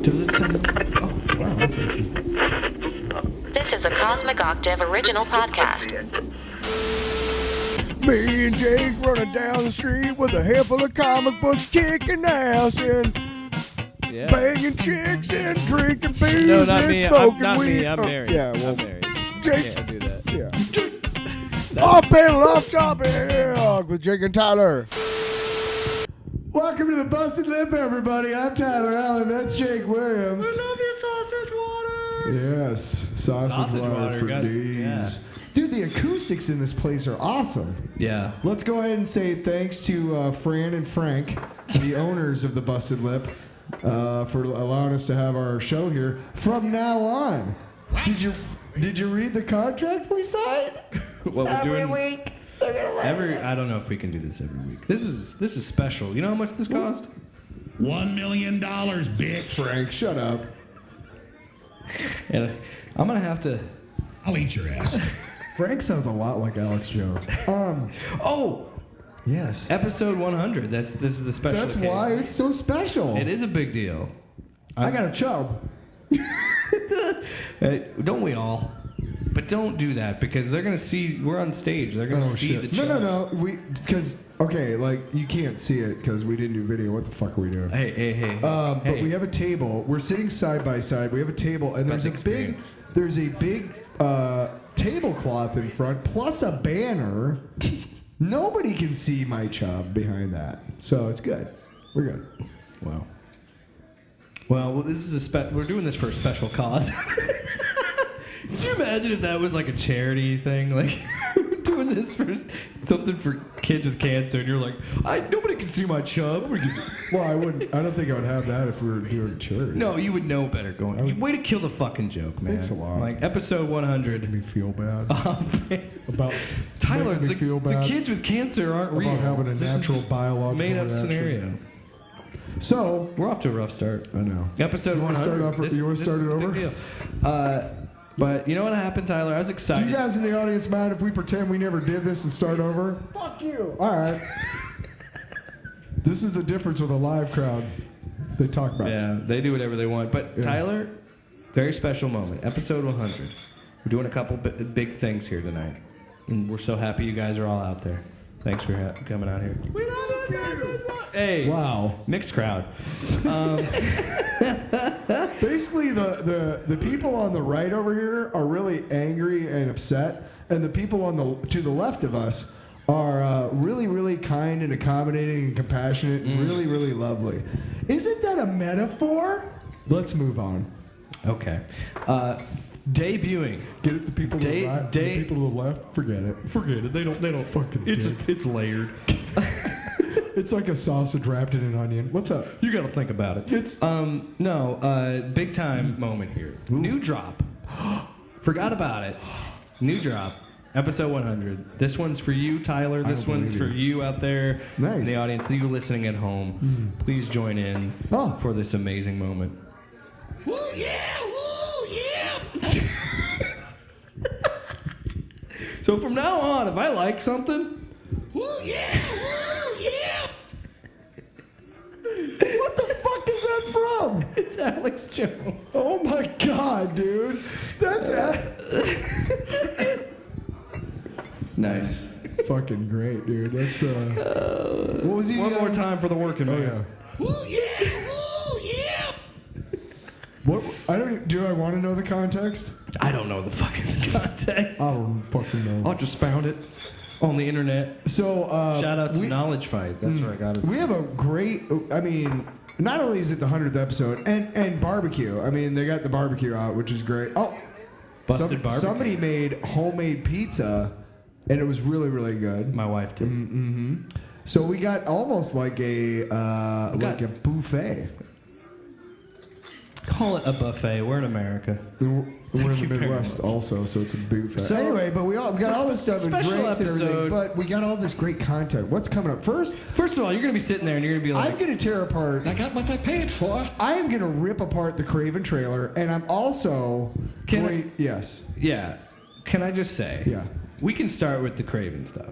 Does it sound? Oh, wow, that's actually. This is a Cosmic Octave original podcast. Me and Jake running down the street with a handful of comic books, kicking ass and banging chicks and drinking booze No, not and me. smoking Not weed. me. I'm married. Yeah, well, I'm married. Jake. Can't do that. Yeah. Off panel, off topic with Jake and Tyler. Welcome to the Busted Lip, everybody. I'm Tyler Allen. That's Jake Williams. I love your sausage water. Yes, sausage water for got- days. yeah. Dude, the acoustics in this place are awesome. Yeah. Let's go ahead and say thanks to Fran and Frank, the owners of the Busted Lip, for allowing us to have our show here from now on. Did you read the contract we signed? What we're doing week. I don't know if we can do this every week. This is special. You know how much this cost? $1 million, bitch. Frank, shut up. And I'm gonna have to. I'll eat your ass. Frank sounds a lot like Alex Jones. Oh, Yes. episode 100. This is the special. That's occasion. why it's so special. It is a big deal. I got a chub. Don't we all? But don't do that because they're gonna see we're on stage. They're gonna see the No, chat. no. Because like you can't see it because we didn't do video. What the fuck are we doing? Hey. But Hey. we have a table. We're sitting side by side. We have a table, and It's about there's a big tablecloth in front, plus a banner. Nobody can see my chub behind that, so it's good. We're good. Wow. Well, this is we're doing this for a special cause. Could you imagine if that was like a charity thing? Like, we're doing this for something for kids with cancer, and you're like, nobody can see my chub. Well, I wouldn't. I don't think I would have that if we were doing charity. No, you would know better going. Way to kill the fucking joke, man. Thanks a lot. Like, episode 100. Made me feel bad about Tyler, making me feel the bad kids with cancer aren't about real. having a This is natural biological made-up reaction. scenario. So We're off to a rough start. I know. Episode You wanna 100. start off- you wanna This start is it the big over? deal. But you know what happened, Tyler? I was Do excited. you guys in the audience mind if we pretend we never did this and start over? Fuck you. All right. This is the difference with a live crowd. They talk about. Yeah, they do whatever they want. But Yeah. Tyler, very special moment. Episode 100. We're doing a couple big things here tonight. And we're so happy you guys are all out there. Thanks for coming out here. We love you. Hey. Wow. Mixed crowd. Basically, the people on the right over here are really angry and upset, and the people to the left of us are really, really kind and accommodating and compassionate and really, really lovely. Isn't that a metaphor? Let's move on. Okay. Debuting. Get it, the people to the right, the people to the left. Forget it. Forget it. They don't Fucking it's layered. It's like a sausage wrapped in an onion. What's up? You got to think about it. It's Big time moment here. New drop. Forgot about it. New drop. Episode 100. This one's for you, Tyler. This don't one's for believe you out there Nice. in the audience. You listening at home. Please join in Oh. for this amazing moment. Woo, yeah, woo, yeah. So from now on, if I like something, Woo, yeah, woo, yeah. what the fuck is that from? it's Alex Jones. Oh my god, dude. That's Nice. fucking great, dude. That's what was he? One more time for the working Oh man. yeah. Woo, yeah, woo, yeah. What? I don't. Do I want to know the context? I don't know the fucking context. I don't fucking know. I just found it on the internet. So Shout out to we, Knowledge Fight. That's where I got it. we have a great. I mean, not only is it the 100th episode and barbecue. I mean, they got the barbecue out, which is great. Oh, Busted barbecue. Somebody made homemade pizza, and it was really, really good. My wife did. Mm-hmm. So we got almost like a buffet. Call it a buffet. We're in America. We're in the you very Midwest much. also, so it's a buffet. So- anyway, but we got all this stuff and special drinks and everything, episode. but we got all this great content. What's coming up? First, First of all, you're gonna be sitting there and you're gonna be like, I'm going to tear apart. I got what I paid for. I am going to rip apart the Craven trailer, and I'm also yes. yeah. Can I just say? Yeah. We can start with the Craven stuff.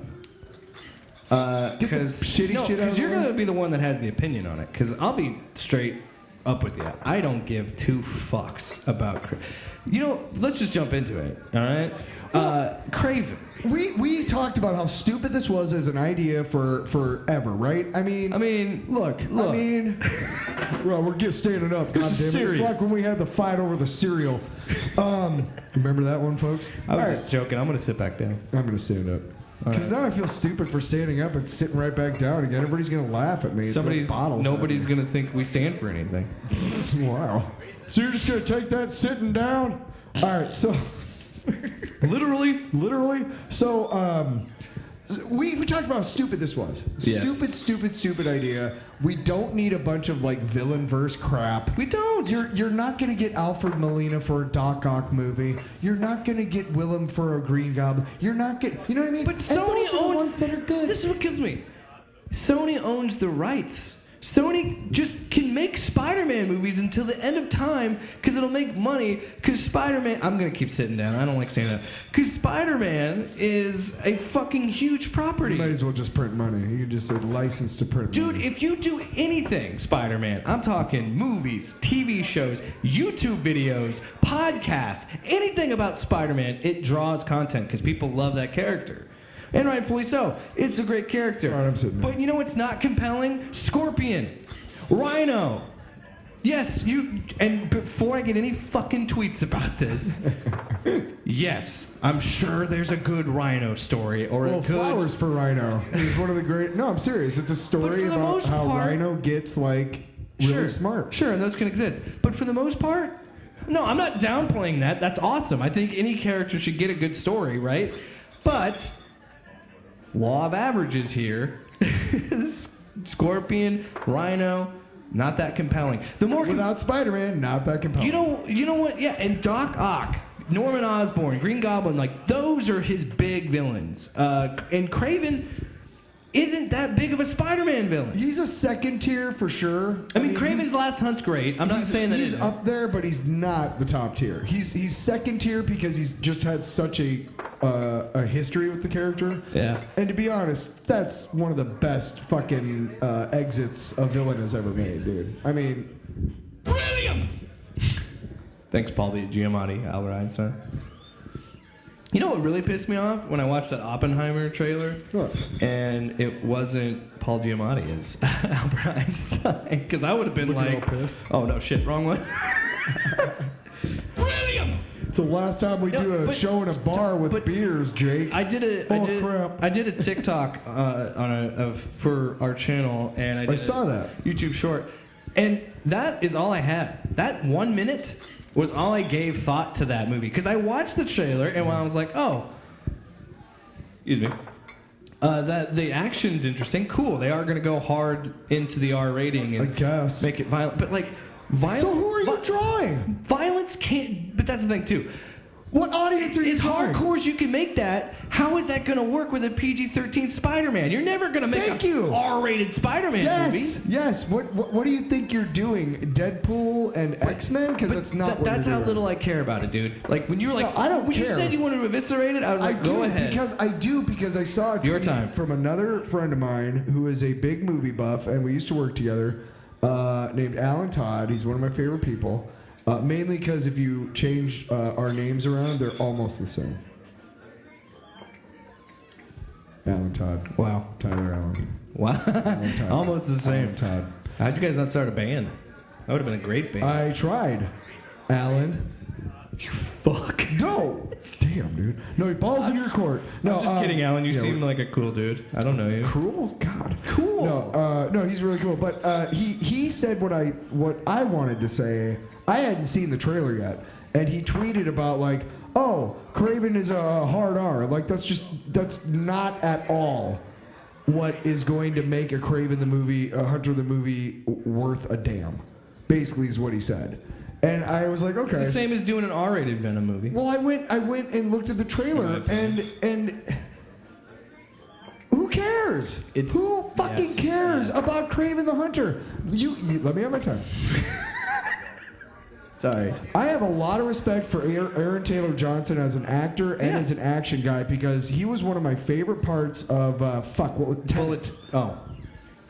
Get the Because shitty shit out of the you're way. gonna be the one that has the opinion on it. Because I'll be straight up with you. I don't give two fucks about let's just jump into it, all right? Craven. We talked about how stupid this was as an idea for forever, right? I mean, look. Well, we're standing up. This is goddammit. serious. It's like when we had the fight over the cereal. Remember that one, folks? I was All just joking. I'm going to sit back down. I'm gonna stand up. Because now I feel stupid for standing up and sitting right back down again. Everybody's gonna laugh at me. and throw bottles at Nobody's me. going to think we stand for anything. Wow. So you're just gonna take that sitting down? All right. So. Literally. So, we talked about how stupid this was. Yes. Stupid idea. We don't need a bunch of like villain verse crap. We don't. You're not gonna get Alfred Molina for a Doc Ock movie. You're not gonna get Willem for a Green Goblin. You're not getting. You know what I mean? But And Sony those are the owns ones that are good. This is what kills me. Sony owns the rights. Sony just can make Spider-Man movies until the end of time because it'll make money. Because Spider-Man, I'm gonna keep sitting down. I don't like standing up. Because Spider-Man is a fucking huge property. You might as well just print money. You can just say license to print Dude, money. if you do anything Spider-Man, I'm talking movies, TV shows, YouTube videos, podcasts, anything about Spider-Man, it draws content because people love that character. And rightfully so. It's a great character. All right, I'm sitting there. But you know what's not compelling? Scorpion. Rhino. Yes, and before I get any fucking tweets about this, yes, I'm sure there's a good Rhino story or Well, a good... flowers for Rhino. He's one of the great. No, I'm serious. It's a But story for the about most how part- Rhino gets like really smart. Sure, and those can exist. But for the most part, no, I'm not downplaying that. That's awesome. I think any character should get a good story, right? But law of averages here. Scorpion, Rhino, not that compelling. The more Without Spider-Man, not that compelling. you know what? Yeah, and Doc Ock, Norman Osborn, Green Goblin, like those are his big villains. And Craven isn't that big of a Spider-Man villain. He's a second tier for sure. I mean, Craven's Last Hunt's great. I'm not saying that he's isn't. up there, but he's not the top tier. He's second tier because he's just had such a history with the character. Yeah. And to be honest, that's one of the best fucking exits a villain has ever made, dude. I mean, Brilliant! Thanks, Paul B. Giamatti, Albert Einstein. You know what really pissed me off when I watched that Oppenheimer trailer? what? And it wasn't Paul Giamatti as Albert Einstein, because I would have been Looking like, all pissed. "Oh no, shit, wrong one." Brilliant! It's the last time we No, do a but- show in a bar with but- beers, Jake. I did crap. I did a TikTok for our channel, and I did saw a that. YouTube short, and that is all I had. That 1 minute was all I gave thought to that movie because I watched the trailer and when I was like, oh, excuse me, that the action's interesting, cool. They are gonna go hard into the R rating and I guess. make it violent, but like violence. So who are you drawing? Violence can't. But that's the thing too. What audience are you As drawing? hardcore as you can make that, how is that going to work with a PG-13 Spider-Man? You're never going to make Thank a you. R-rated Spider-Man Yes, movie. yes. What do you think you're doing? Deadpool and X-Men? Because that's not what That's you're how doing. little I care about it, dude. Like when you were like, No, I don't when you care. said you wanted to eviscerate it, I was I like, do go ahead. because I saw a Your tweet time. from another friend of mine who is a big movie buff, and we used to work together. Named Alan Todd. He's one of my favorite people. Mainly because if you change our names around, they're almost the same. Alan Todd. Wow. Tyler Allen. Wow. Todd. Almost the same. Alan Todd. How'd you guys not start a band? That would have been a great band. I tried. Alan. You fuck. No. Damn, dude. No, balls in your court. No, I'm just kidding, Alan. You yeah, seem like a cool dude. I don't know you. Cruel? God. Cool. No, he's really cool. But he said what I wanted to say. I hadn't seen the trailer yet, and he tweeted about like, oh, Craven is a hard R. Like that's not at all what is going to make a Craven the movie, a Hunter the movie worth a damn. Basically, is what he said. And I was like, okay. It's the same as doing an R-rated Venom movie. Well, I went and looked at the trailer, and who cares? Who fucking Yes. cares about Craven the Hunter? You let me have my time. Sorry. I have a lot of respect for Aaron Taylor Johnson as an actor and Yeah. as an action guy because he was one of my favorite parts of what was Bullet. Oh.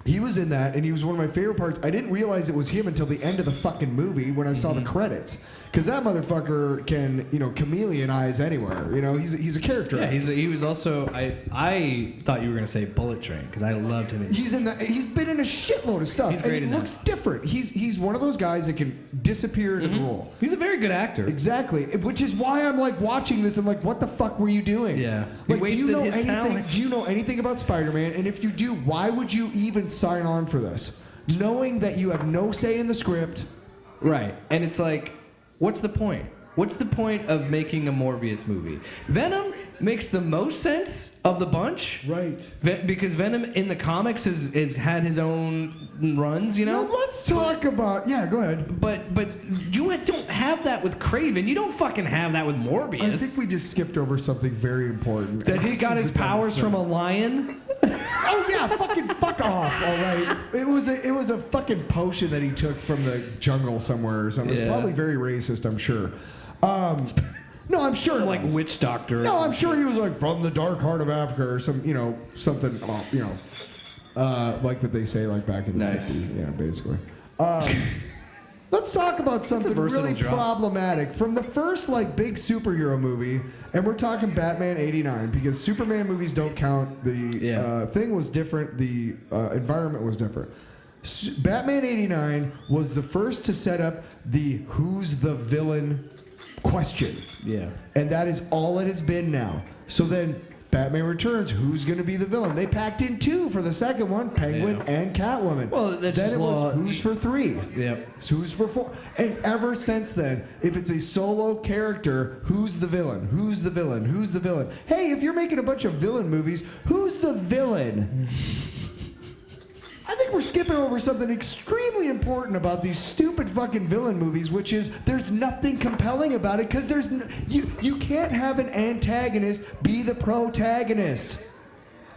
He was in that, and he was one of my favorite parts. I didn't realize it was him until the end of the fucking movie when I saw the credits. Because that motherfucker can, chameleon eyes anywhere. He's a character. Yeah, he was also. I thought you were gonna say Bullet Train because I loved him. He's been in a shitload of stuff. He's great and he in looks different. He's one of those guys that can disappear in a role. He's a very good actor. Exactly, which is why I'm like watching this. I'm like, what the fuck were you doing? Yeah. He Like, wasted his talent. Do you know anything about Spider-Man? And if you do, why would you even sign on for this, knowing that you have no say in the script? Right, and it's like, what's the point? What's the point of making a Morbius movie? Venom makes the most sense of the bunch. Right. Because Venom in the comics has had his own runs, Now let's talk about. Yeah, go ahead. But you don't have that with Craven. You don't fucking have that with Morbius. I think we just skipped over something very important. that And he this got is his the dumbest powers thing. from a lion. Oh yeah, fucking fuck off. All right. It was a fucking potion that he took from the jungle somewhere or something. It's Yeah. probably very racist, I'm sure. No, I'm sure. Like witch doctor. No, I'm sure he was like from the dark heart of Africa or something, like that they say like back in the Nice. 50s. Yeah, basically. Let's talk about something versatile really job. problematic from the first like big superhero movie, and we're talking Batman '89 because Superman movies don't count. The thing was different. The environment was different. Batman '89 was the first to set up the who's the villain question. Yeah. And that is all it has been now. So then Batman Returns, who's going to be the villain? They packed in 2 for the second one, Penguin and Catwoman. Well, that's then just it was law. who's for 3. Yep. Who's for 4. And ever since then, if it's a solo character, who's the villain? Who's the villain? Who's the villain? Hey, if you're making a bunch of villain movies, who's the villain? I think we're skipping over something extremely important about these stupid fucking villain movies, which is there's nothing compelling about it because you can't have an antagonist be the protagonist.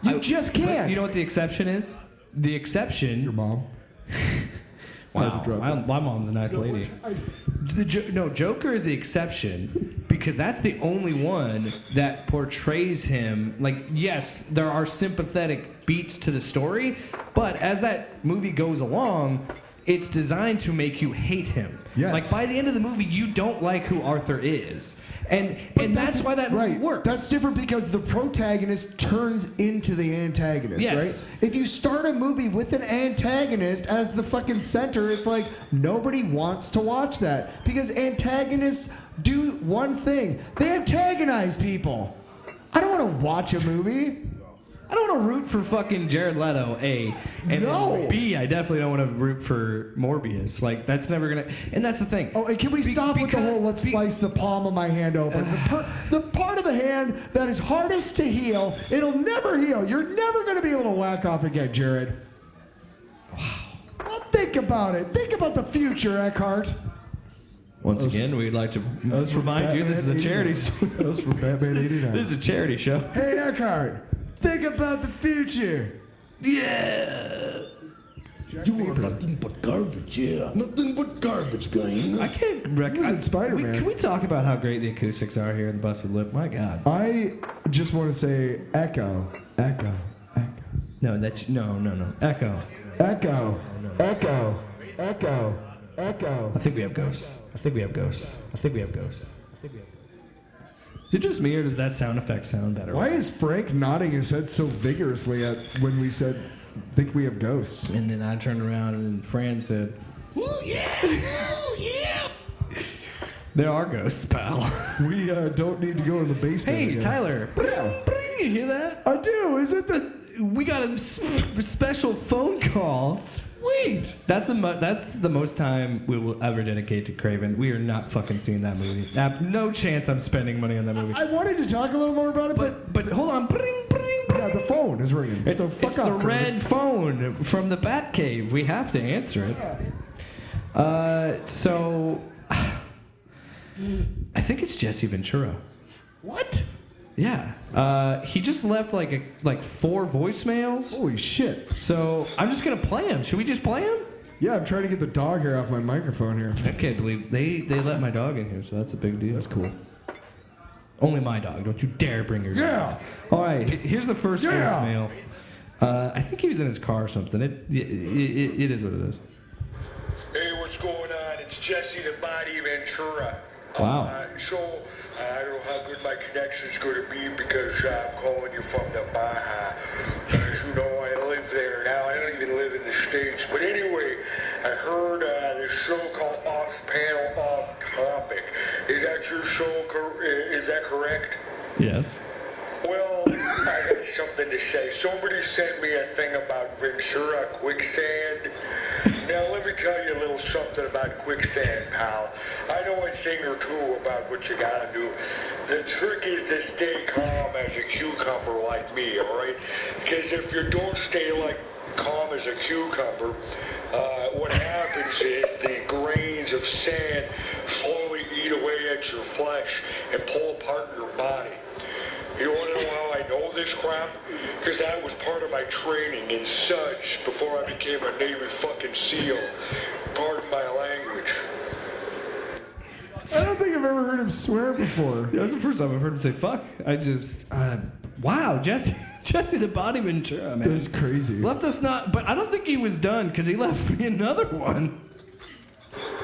You just But can't. you know what the exception is? The exception. Your mom. Wow, my mom's a nice lady. Joker is the exception because that's the only one that portrays him like, yes, there are sympathetic beats to the story, but as that movie goes along, it's designed to make you hate him. Yes. Like by the end of the movie, you don't like who Arthur is. And that's why that movie works. That's different because the protagonist turns into the antagonist, Yes. right? If you start a movie with an antagonist as the fucking center, it's like nobody wants to watch that because antagonists do one thing. They antagonize people. I don't want to watch a movie. I don't want to root for fucking Jared Leto, A. And No. B, I definitely don't want to root for Morbius. Like, that's never going to... And that's the thing. Oh, and can we stop with the whole let's slice the palm of my hand open? The part of the hand that is hardest to heal, it'll never heal. You're never going to be able to whack off again, Jared. Wow. Well, think about it. Think about the future, Eckhart. Once again, we'd like to That's from remind you this is a Batman charity 89. That was from Batman 89. This is a charity show. Hey, Eckhart, think about the future. Yeah. You are nothing but garbage, yeah. Nothing but garbage, guy. I can't He was in Spider-Man. Can we talk about how great the acoustics are here in the Busted Lip? My God. I just want to say echo, echo, echo, No, that's no. Echo. echo, echo, echo, echo. I think we have ghosts. Is it just me or does that sound effect sound better? Why is Frank nodding his head so vigorously at when we said, think we have ghosts? And then I turned around and Fran said, Oh yeah, oh yeah. "There are ghosts, pal." We don't need to go in the basement. Hey, again. Tyler. Bring, you hear that? I do. Is it the We got a special phone call. sweet? That's the most time we will ever dedicate to Craven. We are not fucking seeing that movie. No chance I'm spending money on that movie. I wanted to talk a little more about it, But hold on. Bring, bring, yeah, the phone is ringing. It's, so fuck it's off, the Kirby. red phone from the Batcave. We have to answer it. So I think it's Jesse Ventura. What? Yeah. He just left like 4 voicemails. Holy shit. So I'm just gonna play him. Should we just play him? Yeah, I'm trying to get the dog hair off my microphone here. I can't believe they let my dog in here, so that's a big deal. That's cool. Only my dog. Don't you dare bring your dog. Yeah. All right. Here's the first Yeah. voicemail. I think he was in his car or something. It is what it is. Hey, what's going on? It's Jesse the Body Ventura. Wow. I don't know how good my connection's going to be because I'm calling you from the Baja. As you know, I live there now. I don't even live in the States. But anyway, I heard this show called Off Panel, Off Topic. Is that your show? Is that correct? Yes. Well, I got something to say. Somebody sent me a thing about Ventura quicksand. Now, let me tell you a little something about quicksand, pal. I know a thing or two about what you gotta do. The trick is to stay calm as a cucumber like me, alright? Because if you don't stay calm as a cucumber, what happens is the grains of sand slowly eat away at your flesh and pull apart your body. You want to know how I know this crap? Because that was part of my training in such before I became a Navy fucking SEAL. Pardon my language. I don't think I've ever heard him swear before. That was the first time I've heard him say fuck. I just, wow, Jesse the Body Ventura, man. That's crazy. Left us not, but I don't think he was done because he left me another one.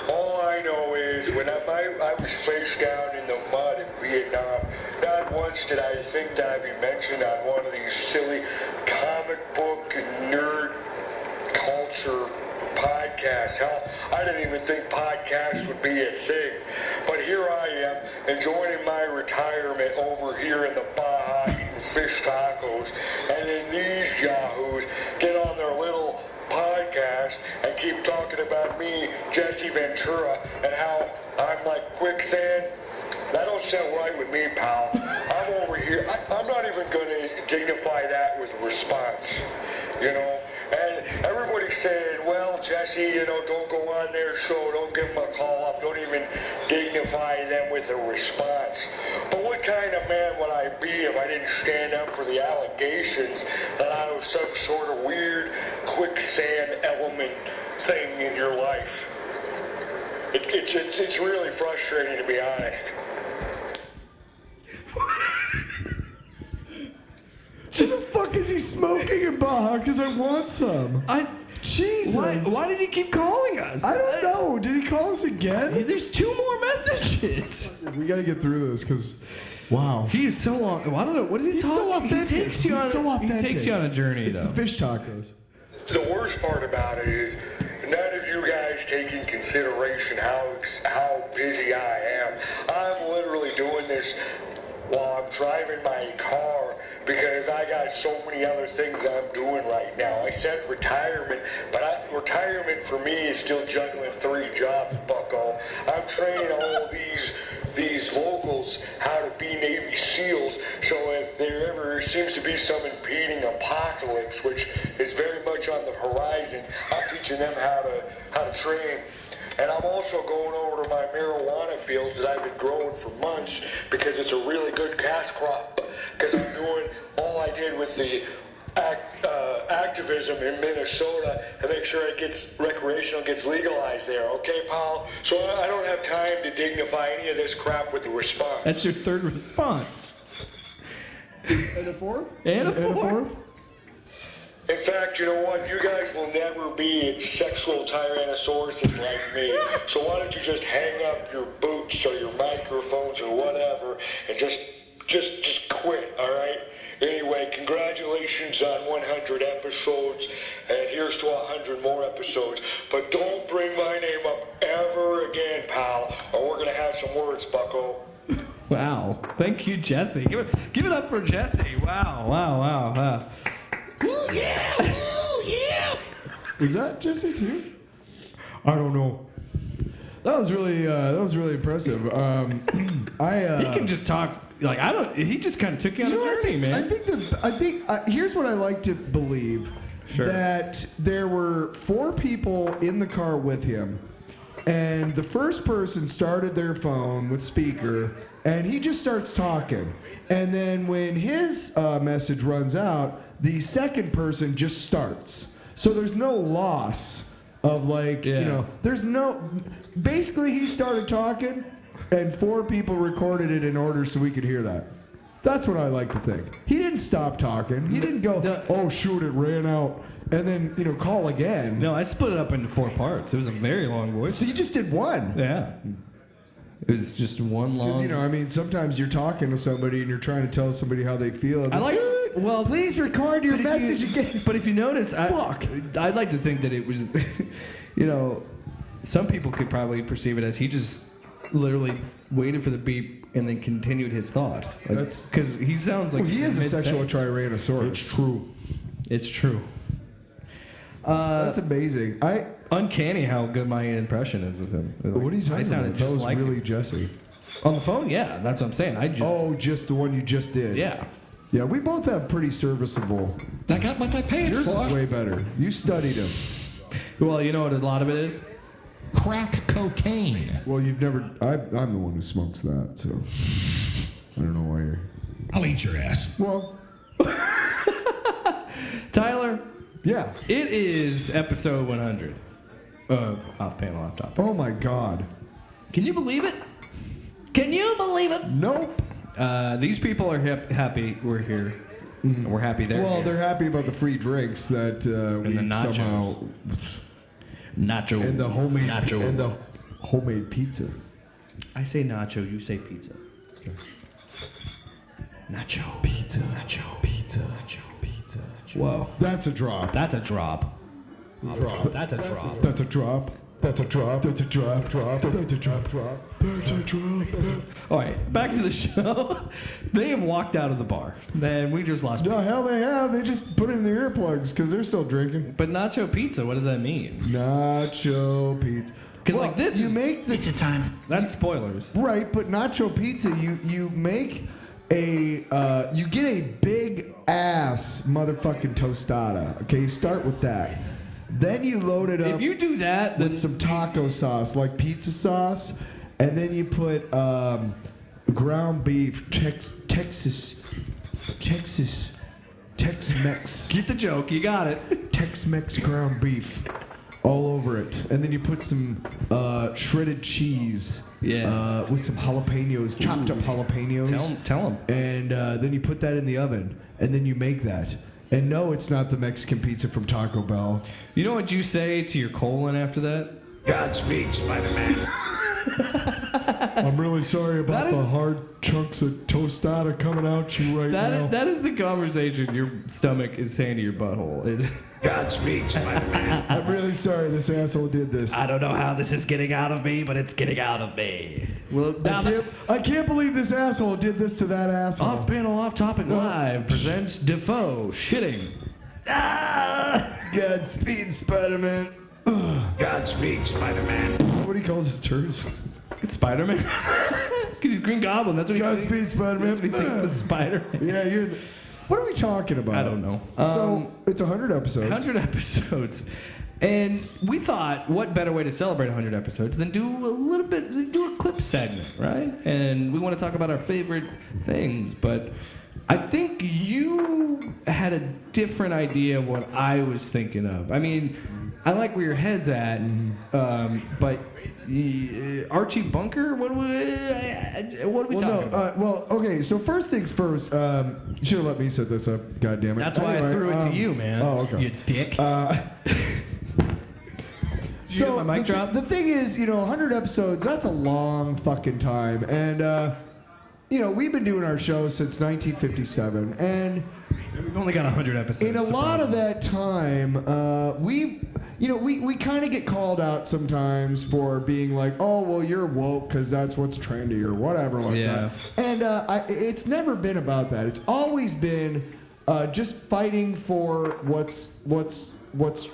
All I know is when I was face down in the mud in Vietnam, not once did I think that I'd be mentioned on one of these silly comic book and nerd culture podcasts. Hell, I didn't even think podcasts would be a thing. But here I am, enjoying my retirement over here in the Baja, eating fish tacos, and then these yahoos get on their little podcast and keep talking about me, Jesse Ventura, and how I'm like quicksand. That don't sound right with me, pal. I'm over here. I'm not even going to dignify that with a response, you know? And everybody's saying, well, Jesse, you know, don't go on their show. Don't give them a call up. Don't even dignify them with a response. But what kind of man would I be if I didn't stand up for the allegations that I was some sort of weird quicksand element thing in your life? It's really frustrating, to be honest. What the fuck is he smoking in Baja? Because I want some. Jesus. Why does he keep calling us? I don't know. Did he call us again? There's 2 more messages. We got to get through this because, wow. He is so long. I don't know. What is he He's talking? so authentic. He takes you He's on. so authentic. He takes you on a journey, It's though. the fish tacos. The worst part about it is none of you guys take in consideration how busy I am. I'm literally doing this while I'm driving my car because I got so many other things I'm doing right now. I said retirement, but retirement for me is still juggling 3 jobs, bucko. I'm training all these locals how to be Navy SEALs, so if there ever seems to be some impeding apocalypse, which is very much on the horizon, I'm teaching them how to train. And I'm also going over to my marijuana fields that I've been growing for months because it's a really good cash crop. Because I'm doing all I did with the activism in Minnesota to make sure recreational gets legalized there. Okay, pal? So I don't have time to dignify any of this crap with the response. That's your 3rd response. And a fourth? And a fourth? In fact, you know what? You guys will never be in sexual tyrannosauruses like me. So why don't you just hang up your boots or your microphones or whatever and just quit, all right? Anyway, congratulations on 100 episodes, and here's to 100 more episodes. But don't bring my name up ever again, pal, or we're gonna have some words, bucko. Wow. Thank you, Jesse. Give it up for Jesse. Wow. Ooh, yeah! Ooh, yeah! Is that Jesse too? I don't know. That was really impressive. He can just talk. He just kind of took you on a journey, man. I think here's what I like to believe. Sure. That there were 4 people in the car with him, and the first person started their phone with speaker, and he just starts talking. And then when his message runs out, the second person just starts. So there's no loss of there's no. Basically, he started talking, and 4 people recorded it in order so we could hear that. That's what I like to think. He didn't didn't stop talking. He didn't go, oh, shoot, it ran out. And then, call again. No, I split it up into 4 parts. It was a very long voice. So you just did one. Yeah. It was just one long. Because, sometimes you're talking to somebody and you're trying to tell somebody how they feel. And I like. Well, please record your message again. But if you notice, I'd like to think that it was, some people could probably perceive it as he just literally waited for the beep and then continued his thought. That's because he sounds like he is a sexual tyrannosaurus. It's true. It's true. That's amazing. Uncanny how good my impression is of him. What are you talking about? That was like really Jesse. On the phone, yeah, that's what I'm saying. Just the one you just did. Yeah. Yeah, we both have pretty serviceable. I got what I paid Yours for. is way better. You studied him. Well, you know what a lot of it is? Crack cocaine. Well, you've never. I'm the one who smokes that, so I don't know why you're. I'll eat your ass. Well, Tyler. Yeah. It is episode 100 of Off Panel, Off Topic. Oh my God. Can you believe it? Can you believe it? Nope. These people are happy we're here. Mm-hmm. We're happy they're here. They're happy about the free drinks that we the nachos. somehow. Nacho. And the homemade nacho. And the homemade pizza. I say nacho, you say pizza. Okay. Nacho. Pizza. Nacho. Pizza. Nacho. Pizza. Nacho. Whoa. That's a drop. That's a drop. That's a drop. That's a drop. That's a drop. That's a drop. Drop. That's a drop. Drop. That's a drop. All right, back to the show. They have walked out of the bar. Then we just lost. No, hell they have. They just put it in their earplugs because they're still drinking. But nacho pizza, what does that mean? Nacho pizza. Because like this you is make the pizza time. That's spoilers. Right, but nacho pizza, you make a you get a big ass motherfucking tostada. Okay, you start with that. Then you load it up. If you do that, with some taco sauce, like pizza sauce, and then you put ground beef, Tex-Mex. Get the joke, you got it. Tex-Mex ground beef all over it, and then you put some shredded cheese. Yeah. With some jalapenos, chopped up jalapenos. Tell them. And then you put that in the oven, and then you make that. And no, it's not the Mexican pizza from Taco Bell. You know what you say to your colon after that? Godspeed, Spider-Man. I'm really sorry about the hard chunks of tostada coming out you right now. That is the conversation your stomach is saying to your butthole. Godspeed, Spider-Man. I'm really sorry this asshole did this. I don't know how this is getting out of me, but it's getting out of me. Well, I can't believe this asshole did this to that asshole. Off Panel, Off Topic Live presents Defoe shitting. Godspeed, Spider-Man. Godspeed, Spider-Man. What do you call his turds? It's Spider-Man. Because he's Green Goblin. That's what he thinks. Godspeed, Spider-Man. That's what he thinks is Spider-Man. Yeah, you're. What are we talking about? I don't know. So it's 100 episodes. 100 episodes. And we thought, what better way to celebrate 100 episodes than do a clip segment, right? And we want to talk about our favorite things, but I think you had a different idea of what I was thinking of. I mean, I like where your head's at, but Archie Bunker, what are we talking about? Okay, so first things first, you should have let me set this up, goddammit. That's why I threw it to you, man. Oh, okay. You dick. So my mic drop? The thing is, 100 episodes, that's a long fucking time. And, we've been doing our show since 1957. And we've only got 100 episodes. in a lot of that time, we kind of get called out sometimes for being like, oh, well, you're woke because that's what's trendy or whatever like that. And it's never been about that. It's always been just fighting for what's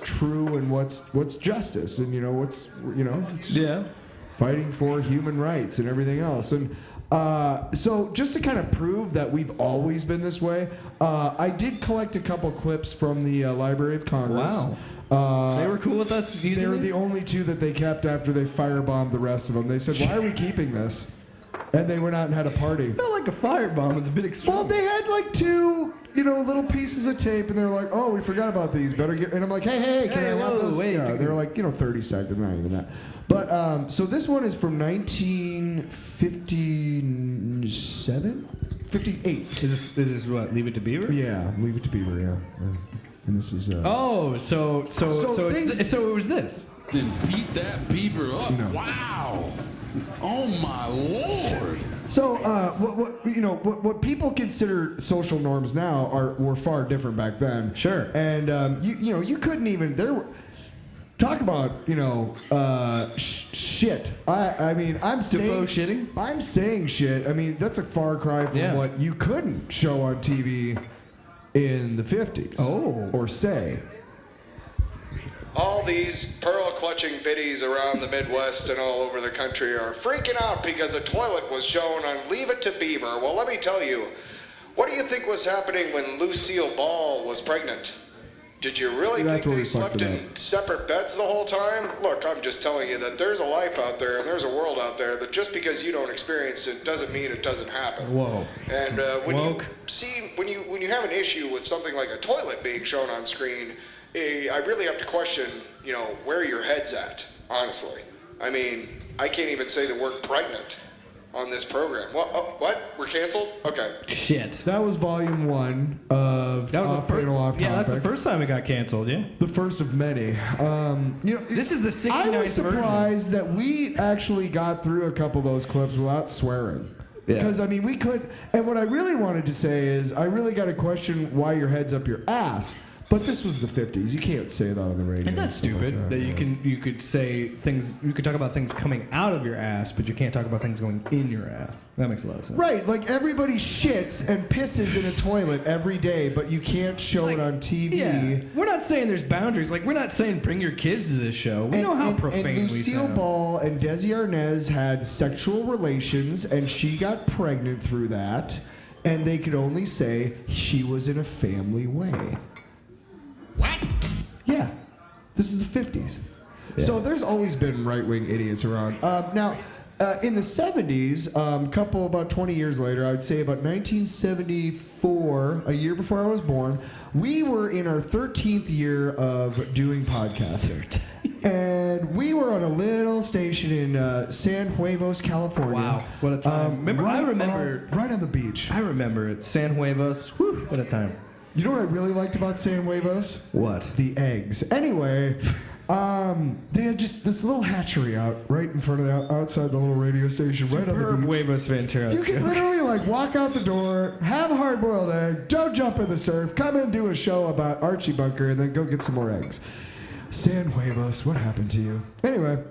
true and what's justice and it's fighting for human rights and everything else. And so just to kind of prove that we've always been this way, I did collect a couple clips from the Library of Congress. Wow. They were cool with us using They were these? the only two that they kept after they firebombed the rest of them. They said, why are we keeping this? And they went out and had a party. It felt like a firebomb. It's a bit extreme. Well, they had like two, little pieces of tape, and they were like, "Oh, we forgot about these. Better get." And I'm like, "Hey, can I have whoa, those?" wait. Yeah, they were like, 30 seconds, not even that. But so this one is from 1957, 58. Is this what? Leave It to Beaver? Yeah, Leave It to Beaver. Yeah. And this is. Oh, so it was this. Then beat that beaver up. No. Wow. Oh my lord. So what people consider social norms now were far different back then. Sure. And you couldn't even talk about shit. I mean I'm saying shitting. I'm saying shit. I mean that's a far cry from what you couldn't show on TV in the 50s. Oh. Or say. All these pearl-clutching biddies around the Midwest and all over the country are freaking out because a toilet was shown on Leave It to Beaver. Well, let me tell you, what do you think was happening when Lucille Ball was pregnant? Did you really think they slept in separate beds the whole time? Look, I'm just telling you that there's a life out there and there's a world out there that just because you don't experience it doesn't mean it doesn't happen. Whoa. And when you have an issue with something like a toilet being shown on screen, I really have to question, where your head's at, honestly. I mean, I can't even say the word pregnant on this program. What? We're canceled? Okay. Shit. That was volume 1 of Off Panel Off Topic. Yeah, that's the first time it got canceled, yeah. The first of many. This is the 69th version. I was surprised that we actually got through a couple of those clips without swearing. Yeah. Because, I mean, we could. And what I really wanted to say is I really got to question why your head's up your ass. But this was the 50s. You can't say that on the radio. And that's stupid. Like that you could say things. You could talk about things coming out of your ass, but you can't talk about things going in your ass. That makes a lot of sense. Right. Like everybody shits and pisses in a toilet every day, but you can't show it on TV. Yeah. We're not saying there's boundaries. Like we're not saying bring your kids to this show. We know how profane and Lucille we Ball and Desi Arnaz had sexual relations, and she got pregnant through that, and they could only say she was in a family way. What? Yeah. This is the 50s. Yeah. So there's always been right-wing idiots around. Now, in the 70s, about 20 years later, I would say about 1974, a year before I was born, we were in our 13th year of doing podcasting. And we were on a little station in San Huevos, California. Wow, what a time. I remember right on the beach. I remember it. San Huevos. Whew, what a time. You know what I really liked about San Huevos? What? The eggs. Anyway, they had just this little hatchery out right in front of outside the little radio station, right on the beach. Huevos Ventura. You can literally walk out the door, have a hard-boiled egg, don't jump in the surf, come in, do a show about Archie Bunker, and then go get some more eggs. San Huevos, what happened to you? Anyway.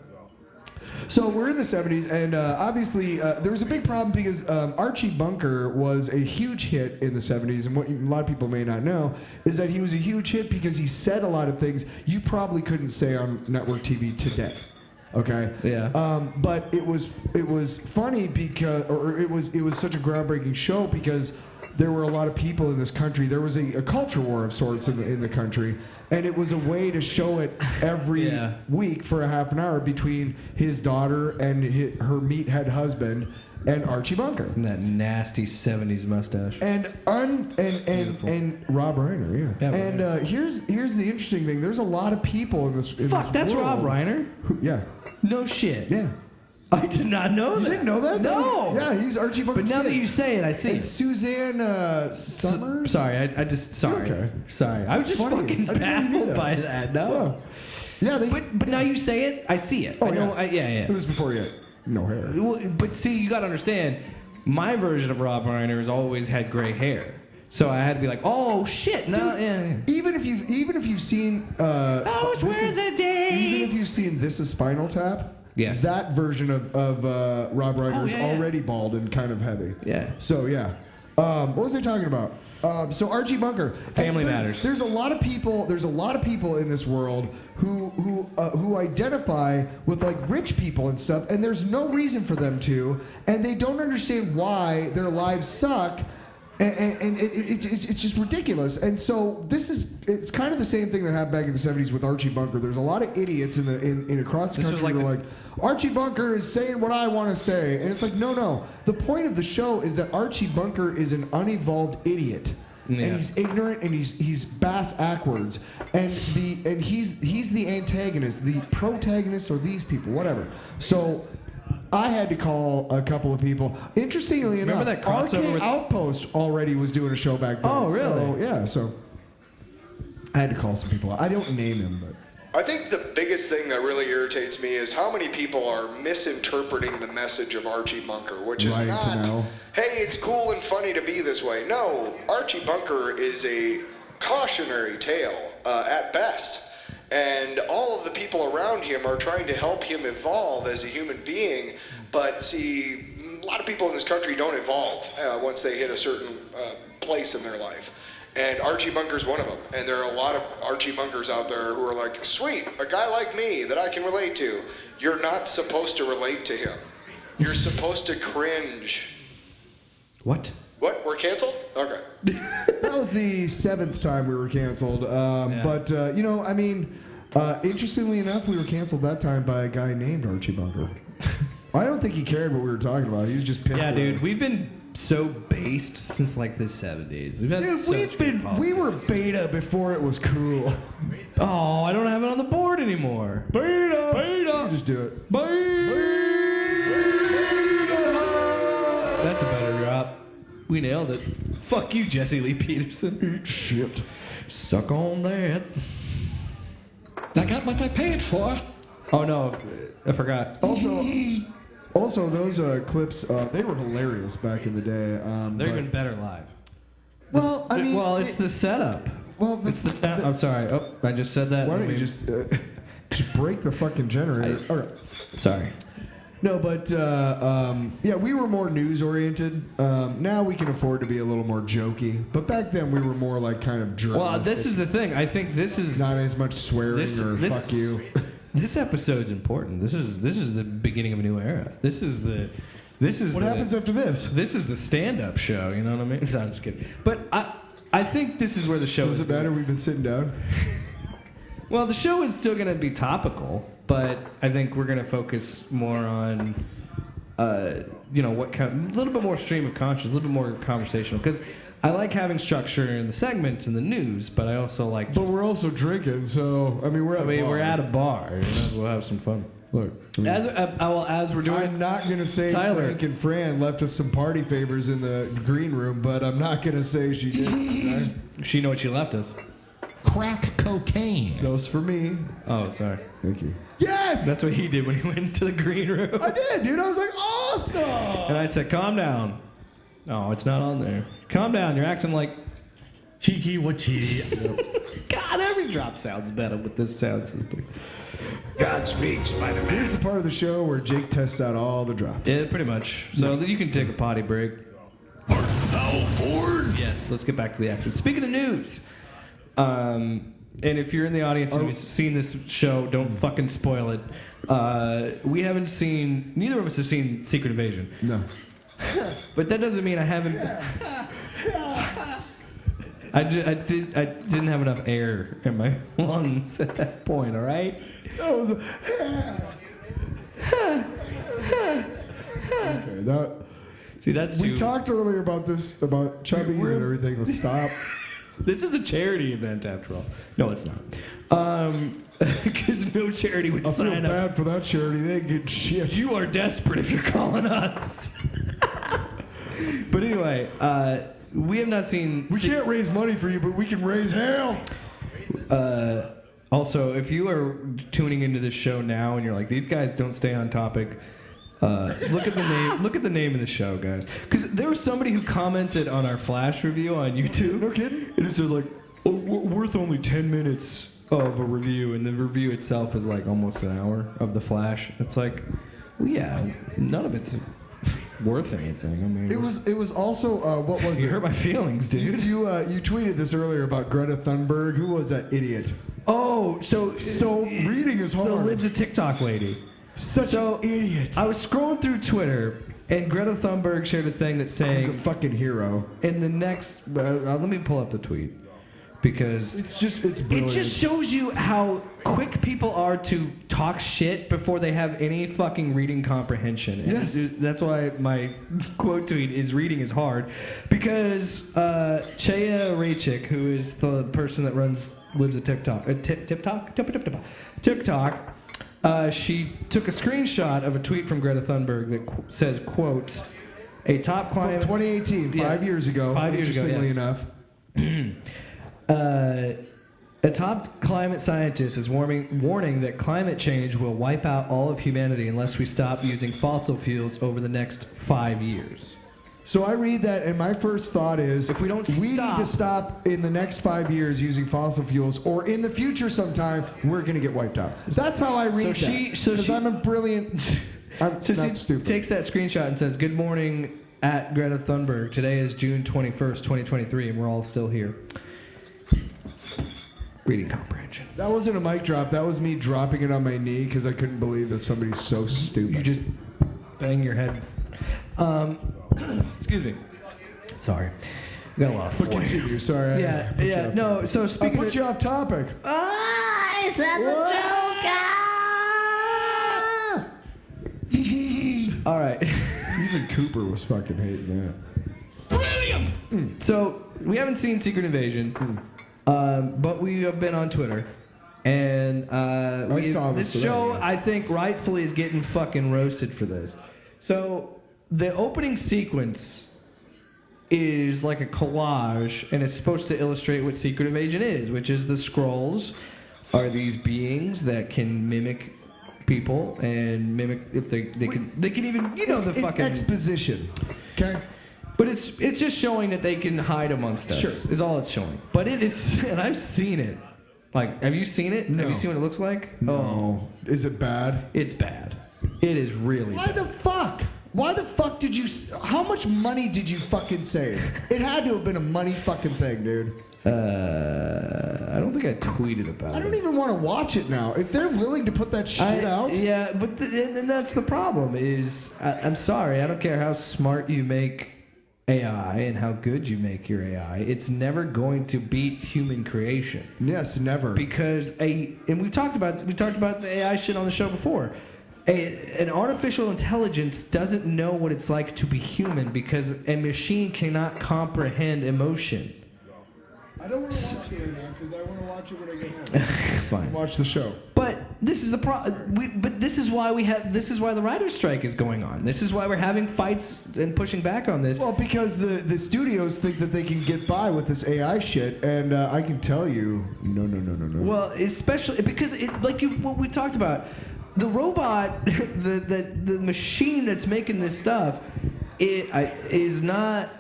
So we're in the 70s, and obviously there was a big problem because Archie Bunker was a huge hit in the 70s, and what a lot of people may not know is that he was a huge hit because he said a lot of things you probably couldn't say on network TV today. Okay. Yeah. But it was funny because, or it was such a groundbreaking show because there were a lot of people in this country. There was a culture war of sorts in the country. And it was a way to show it every week for a half an hour between his daughter and her meathead husband and Archie Bunker. And that nasty 70s mustache. And Rob Reiner, yeah. And here's the interesting thing. There's a lot of people in this. That's world Rob Reiner? Yeah. No shit. Yeah. I did not know that. You didn't know that? No. Yeah, he's Archie Bunker's But now kid. that you say it, I see And it. Suzanne Summers? Sorry, I just sorry. Okay. Sorry. I was just funny. fucking I didn't know you knew baffled that. by that. No. Well, yeah, But now you say it, I see it. Oh, I know, yeah. yeah. It was before you had no hair. Well, but see, you gotta understand, my version of Rob Reiner has always had gray hair. So I had to be like, oh shit, no, yeah. Even if you've seen Even if you've seen This Is Spinal Tap, yes, that version of Rob Reiner is already bald and kind of heavy. Yeah. So yeah, what was I talking about? So Archie Bunker. Family Matters. There's a lot of people. There's a lot of people in this world who identify with like rich people and stuff, and there's no reason for them to, and they don't understand why their lives suck. And it's just ridiculous. And so it's kind of the same thing that happened back in the 70s with Archie Bunker. There's a lot of idiots in across the country who are like, Archie Bunker is saying what I want to say. And it's like, no. The point of the show is that Archie Bunker is an unevolved idiot. Yeah. And he's ignorant and he's bass backwards. And he's the antagonist, the protagonist, or these people, whatever. So I had to call a couple of people. Interestingly Remember enough, that crossover RK with- Outpost already was doing a show back then. Oh, really? So, yeah, so I had to call some people. I don't name them, but I think the biggest thing that really irritates me is how many people are misinterpreting the message of Archie Bunker, which is Right, not, Canal. hey, it's cool and funny to be this way. No, Archie Bunker is a cautionary tale at best. And all of the people around him are trying to help him evolve as a human being. But see, a lot of people in this country don't evolve once they hit a certain place in their life. And Archie Bunker's one of them. And there are a lot of Archie Bunkers out there who are like, sweet, a guy like me that I can relate to. You're not supposed to relate to him. You're supposed to cringe. What? What? We're canceled? Okay. that was the 7th time we were canceled. But, you know, I mean, interestingly enough, we were canceled that time by a guy named Archie Bunker. I don't think he cared what we were talking about. He was just pissed. Yeah, at dude, it. we've been so based since like the 70s. We've had Dude, such good we were politics. beta before it was cool. Oh, I don't have it on the board anymore. Beta! Beta! Just do it. That's a better drop. We nailed it. Fuck you, Jesse Lee Peterson. Eat shit. Suck on that. I got what I paid for. Oh no, I forgot. Also, those clips, they were hilarious back in the day. They're but- even better live. Well, I mean, well, it's the setup. well, It's the sound. I'm sorry. Oh, I just said that. Why don't you Maybe- just break the fucking generator? All right. Sorry. No, but yeah, we were more news oriented. Now we can afford to be a little more jokey, but back then we were more like kind of journalistic. Well, this is the thing. I think this is not as much swearing or fuck you. This episode's important. This is the beginning of a new era. This is What happens after this? This is the stand-up show. You know what I mean? No, I'm just kidding. But I think this is where the show Does is it matter? We've been sitting down. Well, the show is still going to be topical, but I think we're going to focus more on, you know, a little bit more stream of consciousness, a little bit more conversational. Because I like having structure in the segments and the news, but I also like. But we're also drinking, so I mean we're at a bar. we're at a bar. You know, we'll have some fun. Look, I mean, As we're doing. I'm not gonna say Tyler. Frank and Fran left us some party favors in the green room, but I'm not gonna say she did. She know what she left us. Crack cocaine. Those for me. Oh, sorry. Thank you. Yes. That's what he did when he went into the green room. I did, dude. I was like, awesome. And I said, calm down. No, it's not on there. Calm down. You're acting like. Tiki watiti. God, every drop sounds better with this sound system. Godspeed, Spider-Man. Here's the part of the show where Jake tests out all the drops. Yeah, pretty much. So you can take a potty break. Now bored. Yes, let's get back to the action. Speaking of news, and if you're in the audience and you've seen this show, don't fucking spoil it. Neither of us have seen Secret Invasion. No. But that doesn't mean I haven't. I didn't have enough air in my lungs at that point, all right? That was okay, that, See, that's we too. talked earlier about this, about chubbies and everything. Let's stop. This is a charity event, after all. No, it's not. Because no charity would I feel sign up. bad for that charity. They ain't getting shit. You are desperate if you're calling us. But anyway, we have not seen. We can't raise money for you, but we can raise hell. Also, if you are tuning into this show now and you're like, these guys don't stay on topic, look at the name. Look at the name of the show, guys. Because there was somebody who commented on our Flash review on YouTube. No kidding? And it said like, worth only 10 minutes of a review, and the review itself is like almost an hour of the Flash. It's like, well, yeah, none of it's worth anything. I mean, It was also what was you it? hurt my feelings, dude. You tweeted this earlier about Greta Thunberg. Who was that idiot? Oh, so Reading is hard. the libs a TikTok lady. Such an idiot. I was scrolling through Twitter, and Greta Thunberg shared a thing that's He's a saying fucking hero. in the next. Let me pull up the tweet because It's it brilliant. just shows you how quick people are to talk shit before they have any fucking reading comprehension. And Yes. that's why my quote tweet is reading is hard, because Chaya Raichik, who is the person that runs lives a TikTok, TikTok, She took a screenshot of a tweet from Greta Thunberg that says, quote, a top From climate... 2018, Yeah. 5 years ago. 5 years ago, interestingly yes. enough. A top climate scientist is warning that climate change will wipe out all of humanity unless we stop using fossil fuels over the next 5 years. So I read that, and my first thought is, If we don't we stop- need to stop in the next 5 years using fossil fuels, or in the future sometime, we're going to get wiped out. That's how I read So that. Because I'm a brilliant... I'm So not she stupid. takes that screenshot and says, "Good morning at Greta Thunberg. Today is June 21st, 2023, and we're all still here." Reading comprehension. That wasn't a mic drop. That was me dropping it on my knee because I couldn't believe that somebody's so stupid. You just bang your head. Excuse me. Sorry. Got a lot of But flair. continue. Sorry. Yeah, I yeah. No, so I speaking put of... you off topic. All right. Even Cooper was fucking hating that. So we haven't seen Secret Invasion, but we have been on Twitter, and saw this this show, today. I think, rightfully is getting fucking roasted for this. So the opening sequence is like a collage, and it's supposed to illustrate what Secret Invasion is, which is the Skrulls are these beings that can mimic people and mimic if they can even It's fucking exposition. Okay. but it's just showing that they can hide amongst us. Sure. Is all it's showing. But it is, and I've seen it. Like, have you seen it? No. Have you seen what it looks like? No. Is it bad? It's bad. It is really Why bad. the fuck? Why the fuck did you... How much money did you fucking save? It had to have been a money fucking thing, dude. I don't think I tweeted about it. I don't even want to watch it now. If they're willing to put that shit out... Yeah, but and that's the problem is, I'm sorry, I don't care how smart you make AI and how good you make your AI, it's never going to beat human creation. Yes, never. Because and we talked about the AI shit on the show before. An artificial intelligence doesn't know what it's like to be human because a machine cannot comprehend emotion. I don't want to watch it right now because I want to watch it when I get home. Fine. Watch the show. But this is the but this is why this is why the writers' strike is going on. This is why we're having fights and pushing back on this. Well, because the studios think that they can get by with this AI shit, and I can tell you, no. Well, especially because what we talked about, the robot, the machine that's making this stuff, is not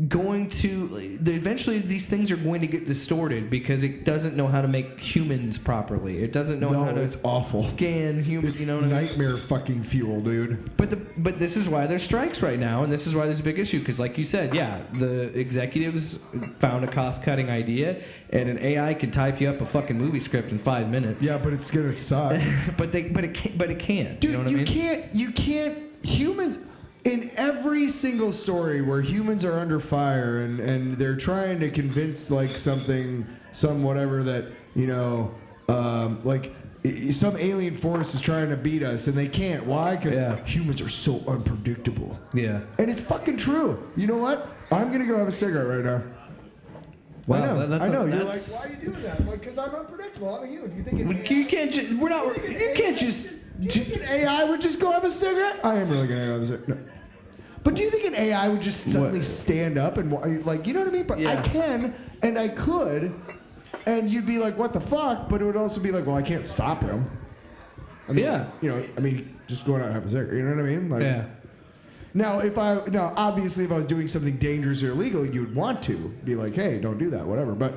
going to. Eventually, these things are going to get distorted because it doesn't know how to make humans properly. It doesn't know No, how to it's awful. scan humans. It's You know what I mean? nightmare fucking fuel, dude. But this is why there's strikes right now, and this is why there's a big issue. Because, like you said, yeah, the executives found a cost-cutting idea, and an AI can type you up a fucking movie script in 5 minutes. Yeah, but it's gonna suck. but it can't. Dude, you know what I mean? you can't. Humans, in every single story where humans are under fire and they're trying to convince like some whatever that some alien force is trying to beat us and they can't. Why? Because humans are so unpredictable. Yeah. And it's fucking true. You know what? I'm gonna go have a cigarette right now. Wow, I know. You're like, that's- why are you doing that? I'm like, because I'm unpredictable. I'm a human. You think You can't just. We're not. You can't just. Do you think an AI would just go have a cigarette? I am really gonna go have a cigarette. No. But do you think an AI would just suddenly stand up and like, you know what I mean? But I Yeah. can and I could, and you'd be like, what the fuck? But it would also be like, well, I can't stop him. I mean, Yeah. just going out and have a cigarette. You know what I mean? Like, Yeah. Now, obviously, if I was doing something dangerous or illegal, you would want to be like, hey, don't do that, whatever. But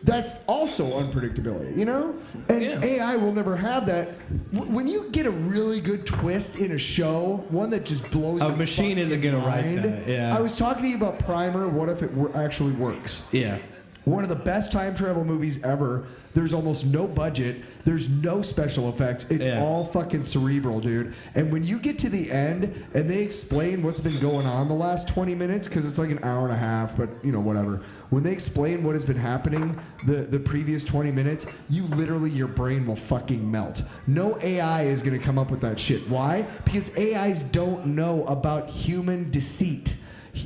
that's also unpredictability, you know? And AI will never have that. When you get a really good twist in a show, one that just blows A your machine isn't fucking gonna write mind. that, yeah. I was talking to you about Primer. What if it actually works? Yeah. One of the best time travel movies ever. There's almost no budget. There's no special effects. It's all fucking cerebral, dude. And when you get to the end and they explain what's been going on the last 20 minutes, because it's like an hour and a half, but whatever. When they explain what has been happening the previous 20 minutes, you literally, your brain will fucking melt. No AI is going to come up with that shit. Why? Because AIs don't know about human deceit.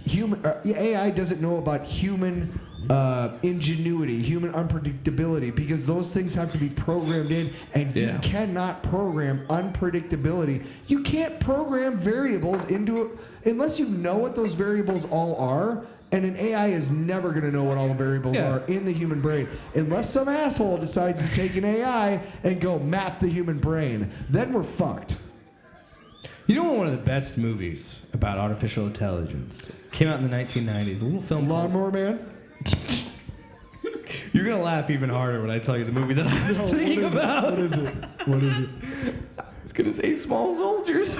AI doesn't know about human ingenuity, human unpredictability, because those things have to be programmed in, and you cannot program unpredictability. You can't program variables into it unless you know what those variables all are. And an AI is never going to know what all the variables are in the human brain. Unless some asshole decides to take an AI and go map the human brain. Then we're fucked. You know one of the best movies about artificial intelligence came out in the 1990s? A little film called Lawnmower Man? You're going to laugh even harder when I tell you the movie that I was thinking about. What is it? What is it? I was going to say Small Soldiers.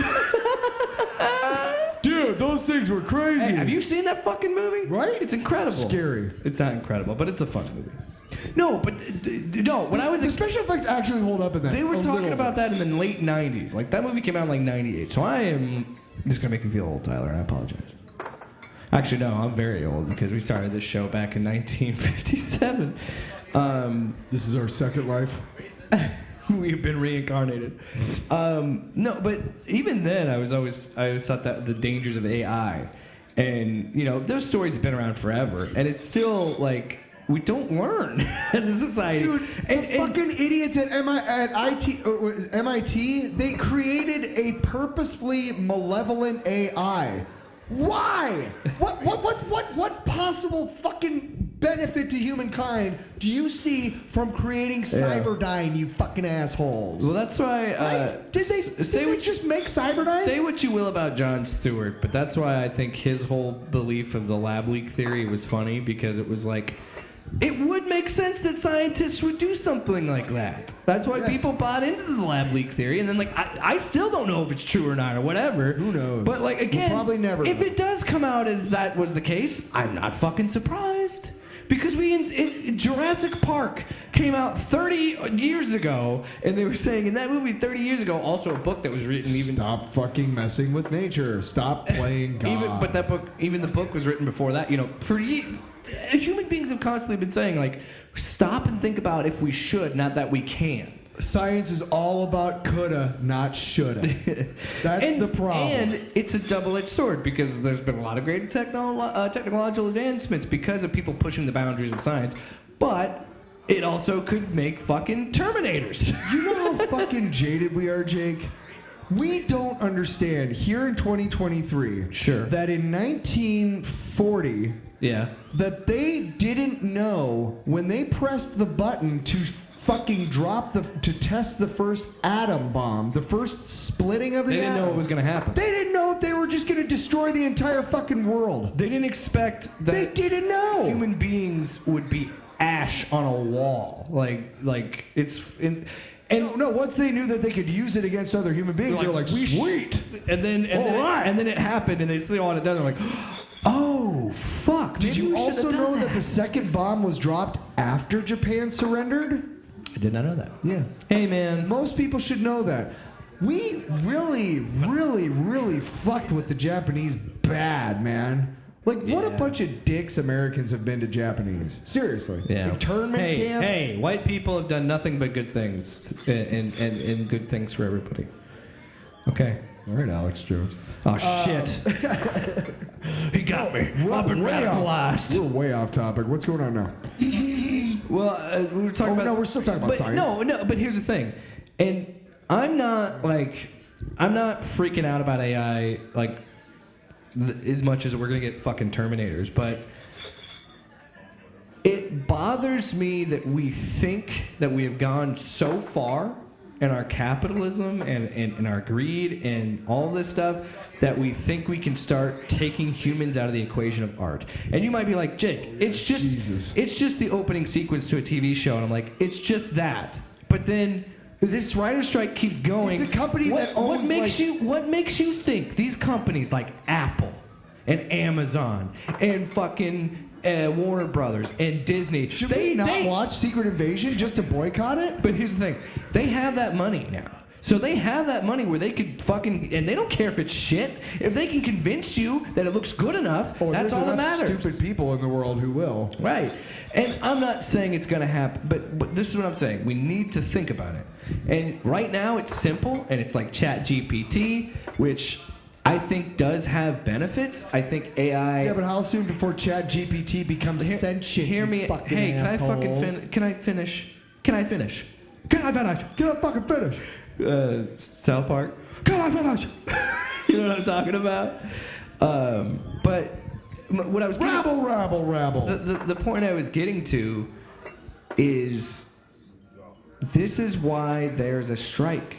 Dude, those things were crazy. Hey, have you seen that fucking movie? Right? It's incredible. Scary. It's not incredible, but it's a fun movie. No, but no, when I was The special effects actually hold up in that. they were a talking little about that in the late 90s. Like, that movie came out in like 98. So I am... This is going to make me feel old, Tyler, and I apologize. Actually, no, I'm very old because we started this show back in 1957. This is our second life. We've been reincarnated. No, but even then, I always thought that the dangers of AI, and you know, those stories have been around forever, and it's still like we don't learn as a society. Dude, and fucking idiots at MIT, they created a purposefully malevolent AI. Why? What possible fucking benefit to humankind do you see from creating Cyberdyne, you fucking assholes? Well, that's why. Right? Did they just make Cyberdyne? Say what you will about Jon Stewart, but that's why I think his whole belief of the lab leak theory was funny, because it was like, it would make sense that scientists would do something like that. That's why people bought into the lab leak theory, and then like I still don't know if it's true or not or whatever. Who knows? But like again, We'll probably never if know. it does come out as that was the case, I'm not fucking surprised. Because Jurassic Park came out 30 years ago, and they were saying in that movie 30 years ago, also a book that was written even... Stop fucking messing with nature. Stop playing God. But that book, even the book was written before that. You know, human beings have constantly been saying, like, stop and think about if we should, not that we can. Science is all about coulda, not shoulda. That's the problem. And it's a double-edged sword, because there's been a lot of great technological advancements because of people pushing the boundaries of science. But it also could make fucking Terminators. You know how fucking jaded we are, Jake? We don't understand here in 2023 that in 1940 that they didn't know when they pressed the button to fucking to test the first atom bomb, the first splitting of the atom. They didn't know what was going to happen. They didn't know if they were just going to destroy the entire fucking world. They didn't expect that they didn't know human beings would be ash on a wall. Like it's and no, once they knew that they could use it against other human beings, they were like, sweet. And then it happened, and they see all it done. They're like, oh fuck! Did you also know that the second bomb was dropped after Japan surrendered? I did not know that. Yeah. Hey, man. Most people should know that. We really, really, really fucked with the Japanese bad, man. Like, what a bunch of dicks Americans have been to Japanese. Seriously. Yeah. Internment camps. Hey, white people have done nothing but good things, and good things for everybody. Okay. All right, Alex Jones. Oh, shit. He got me. I've been radicalized. We're way off topic. What's going on now? Well, we were talking about... No, we're still talking about science. No, but here's the thing. And I'm not freaking out about AI, like, as much as we're going to get fucking Terminators, but it bothers me that we think that we have gone so far in our capitalism and our greed and all this stuff that we think we can start taking humans out of the equation of art. And you might be like, Jake, it's just the opening sequence to a TV show. And I'm like, it's just that. But then this writer's strike keeps going. It's a company that owns what makes you think these companies like Apple and Amazon and fucking Warner Brothers and Disney. Should we not watch Secret Invasion just to boycott it? But here's the thing. They have that money now. So they have that money where they could fucking, and they don't care if it's shit. If they can convince you that it looks good enough, that's all that matters. Stupid people in the world who will. Right. And I'm not saying it's going to happen, but this is what I'm saying. We need to think about it. And right now it's simple, and it's like ChatGPT, which I think does have benefits. I think AI. Yeah, but how soon before ChatGPT becomes sentient? Hear you me. fucking Hey, assholes? can I finish? Can I finish? Can I fucking finish? South Park. Can I finish? You know what I'm talking about? But what I was getting, Rabble. the point I was getting to is this is why there's a strike.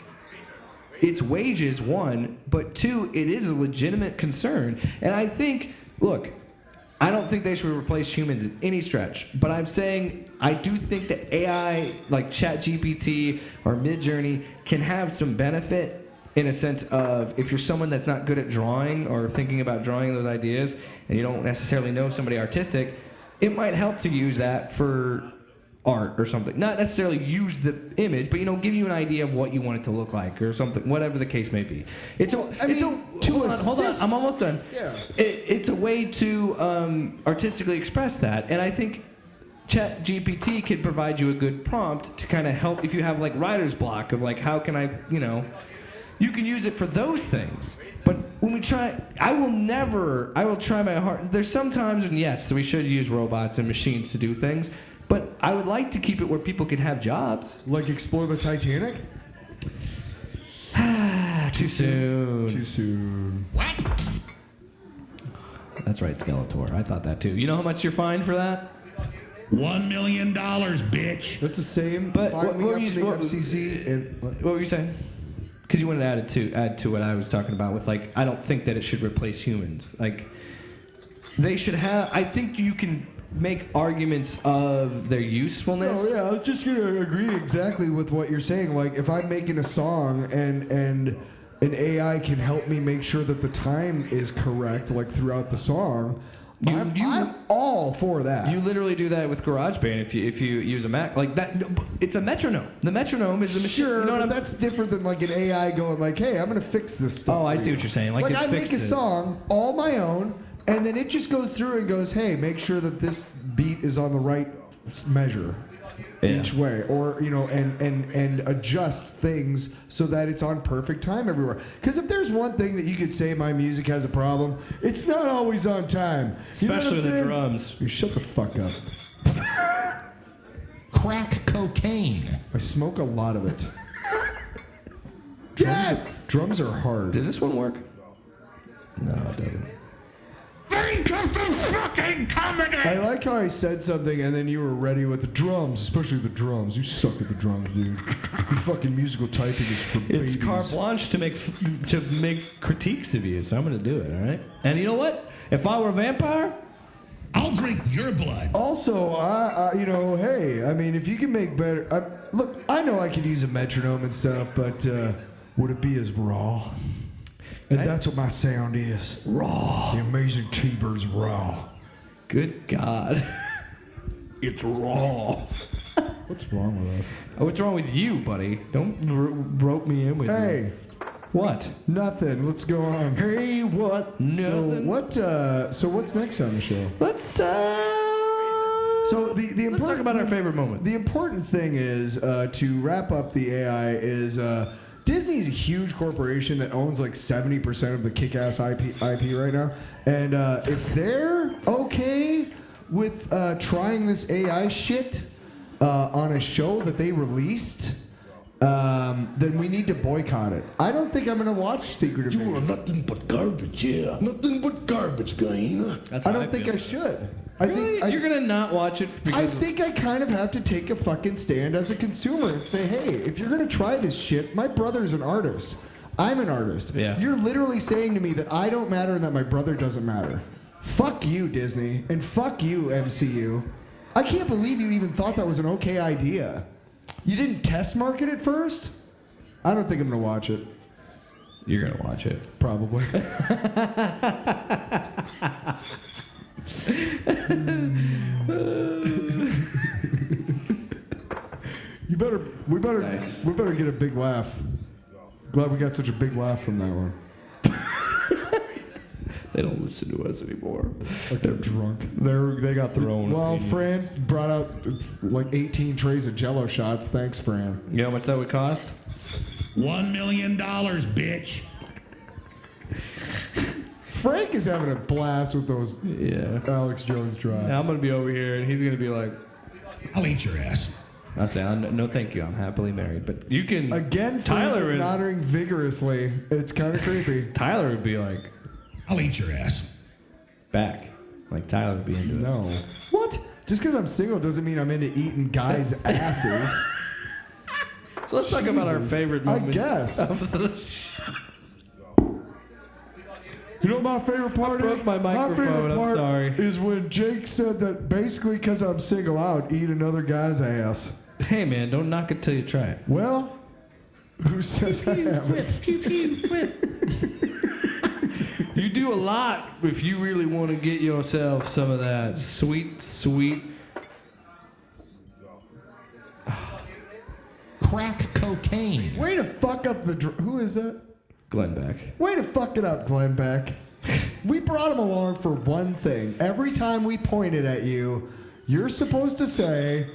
It's wages, one, but two, it is a legitimate concern. And I think, look, I don't think they should replace humans in any stretch, but I'm saying I do think that AI, like ChatGPT or Midjourney, can have some benefit in a sense of if you're someone that's not good at drawing or thinking about drawing those ideas and you don't necessarily know somebody artistic, it might help to use that for art or something. Not necessarily use the image, but give you an idea of what you want it to look like or something, whatever the case may be. Hold on, I'm almost done. Yeah. It's a way to artistically express that, and I think ChatGPT could provide you a good prompt to kind of help if you have like writer's block of like how can I, you can use it for those things. But when we try, I will try my hard. There's some times when yes, we should use robots and machines to do things, but I would like to keep it where people can have jobs. Like explore the Titanic? Too soon. Too soon. What? That's right, Skeletor. I thought that too. You know how much you're fined for that? $1 million, bitch. That's the same. But Find what me were up you- to the what- FCC. And, What were you saying? Because you wanted to add to what I was talking about with like I don't think that it should replace humans. Like they should have. I think you can make arguments of their usefulness. Oh yeah, I was just gonna agree exactly with what you're saying. Like if I'm making a song and an AI can help me make sure that the time is correct, like throughout the song, I'm all for that. You literally do that with GarageBand if you use a Mac like that. It's a metronome. The metronome is the machine. Sure, You know what but I'm- that's different than like an AI going like, "Hey, I'm gonna fix this stuff." Oh, I for see you." what you're saying. Like, Like it I make a fixed it. song all my own, and then it just goes through and goes, "Hey, make sure that this beat is on the right measure." Yeah. Each way, or and adjust things so that it's on perfect time everywhere. Because if there's one thing that you could say my music has a problem, it's not always on time. You know what Especially I'm the saying? drums. You shut the fuck up. Crack cocaine. I smoke a lot of it. Yes, drums are hard. Does this one work? No, it doesn't. Think of the fucking comedy! I like how I said something and then you were ready with the drums, especially the drums. You suck at the drums, dude. Your fucking musical typing is for It's babies. carte blanche to make critiques of you, so I'm gonna do it. All right. And you know what? If I were a vampire, I'll drink your blood. Also, hey, I mean, if you can make better... look, I know I could use a metronome and stuff, but would it be as raw? And that's what my sound is. raw. The amazing T-Bird's raw. Good God. It's raw. What's wrong with us? Oh, what's wrong with you, buddy? Don't rope me in with Hey, you. What? nothing. Let's go on. Hey, what? Nothing. So what's next on the show? Let's So the important, let's talk about our favorite moments. The important thing is to wrap up the AI is Disney is a huge corporation that owns like 70% of the kick-ass IP right now, and if they're okay with trying this AI shit on a show that they released, then we need to boycott it. I don't think I'm gonna watch Secret You are Invasion. nothing but garbage, yeah. Nothing but garbage, guy. That's I how don't think feel. I should. Really? You're gonna not watch it because I think I kind of have to take a fucking stand as a consumer and say, hey, if you're gonna try this shit, my brother's an artist. I'm an artist. Yeah. You're literally saying to me that I don't matter and that my brother doesn't matter. Fuck you, Disney, and fuck you, MCU. I can't believe you even thought that was an okay idea. You didn't test market it first? I don't think I'm gonna watch it. you're gonna watch it. Probably. We better Nice. get a big laugh. Glad we got such a big laugh from that one. They don't listen to us anymore. Like they're drunk. They got their own. Well, opinions. Fran brought out like 18 trays of Jello shots. Thanks, Fran. You know how much that would cost? $1 million, bitch. Frank is having a blast with those Yeah. Alex Jones drives. And I'm gonna be over here, and he's gonna be like, I'll eat your ass. I say, no, thank you. I'm happily married. But you can. Again, Tyler Frank is is. nodding vigorously. It's kind of creepy. Tyler would be like, I'll eat your ass. back. Like Tyler would be into it. No. What? Just because I'm single doesn't mean I'm into eating guys' asses. So let's talk about our favorite I moments guess. of the show. You know what my favorite part broke is? my microphone, favorite I'm part sorry. is when Jake said that basically because I'm single, I would eat another guy's ass. Hey man, don't knock it till you try it. Well, who says I haven't? You do a lot if you really want to get yourself some of that sweet, sweet. Crack cocaine. Way to fuck up the. Who is that? Glenn Beck. Way to fuck it up, Glenn Beck. We brought him along for one thing. Every time we pointed at you, you're supposed to say,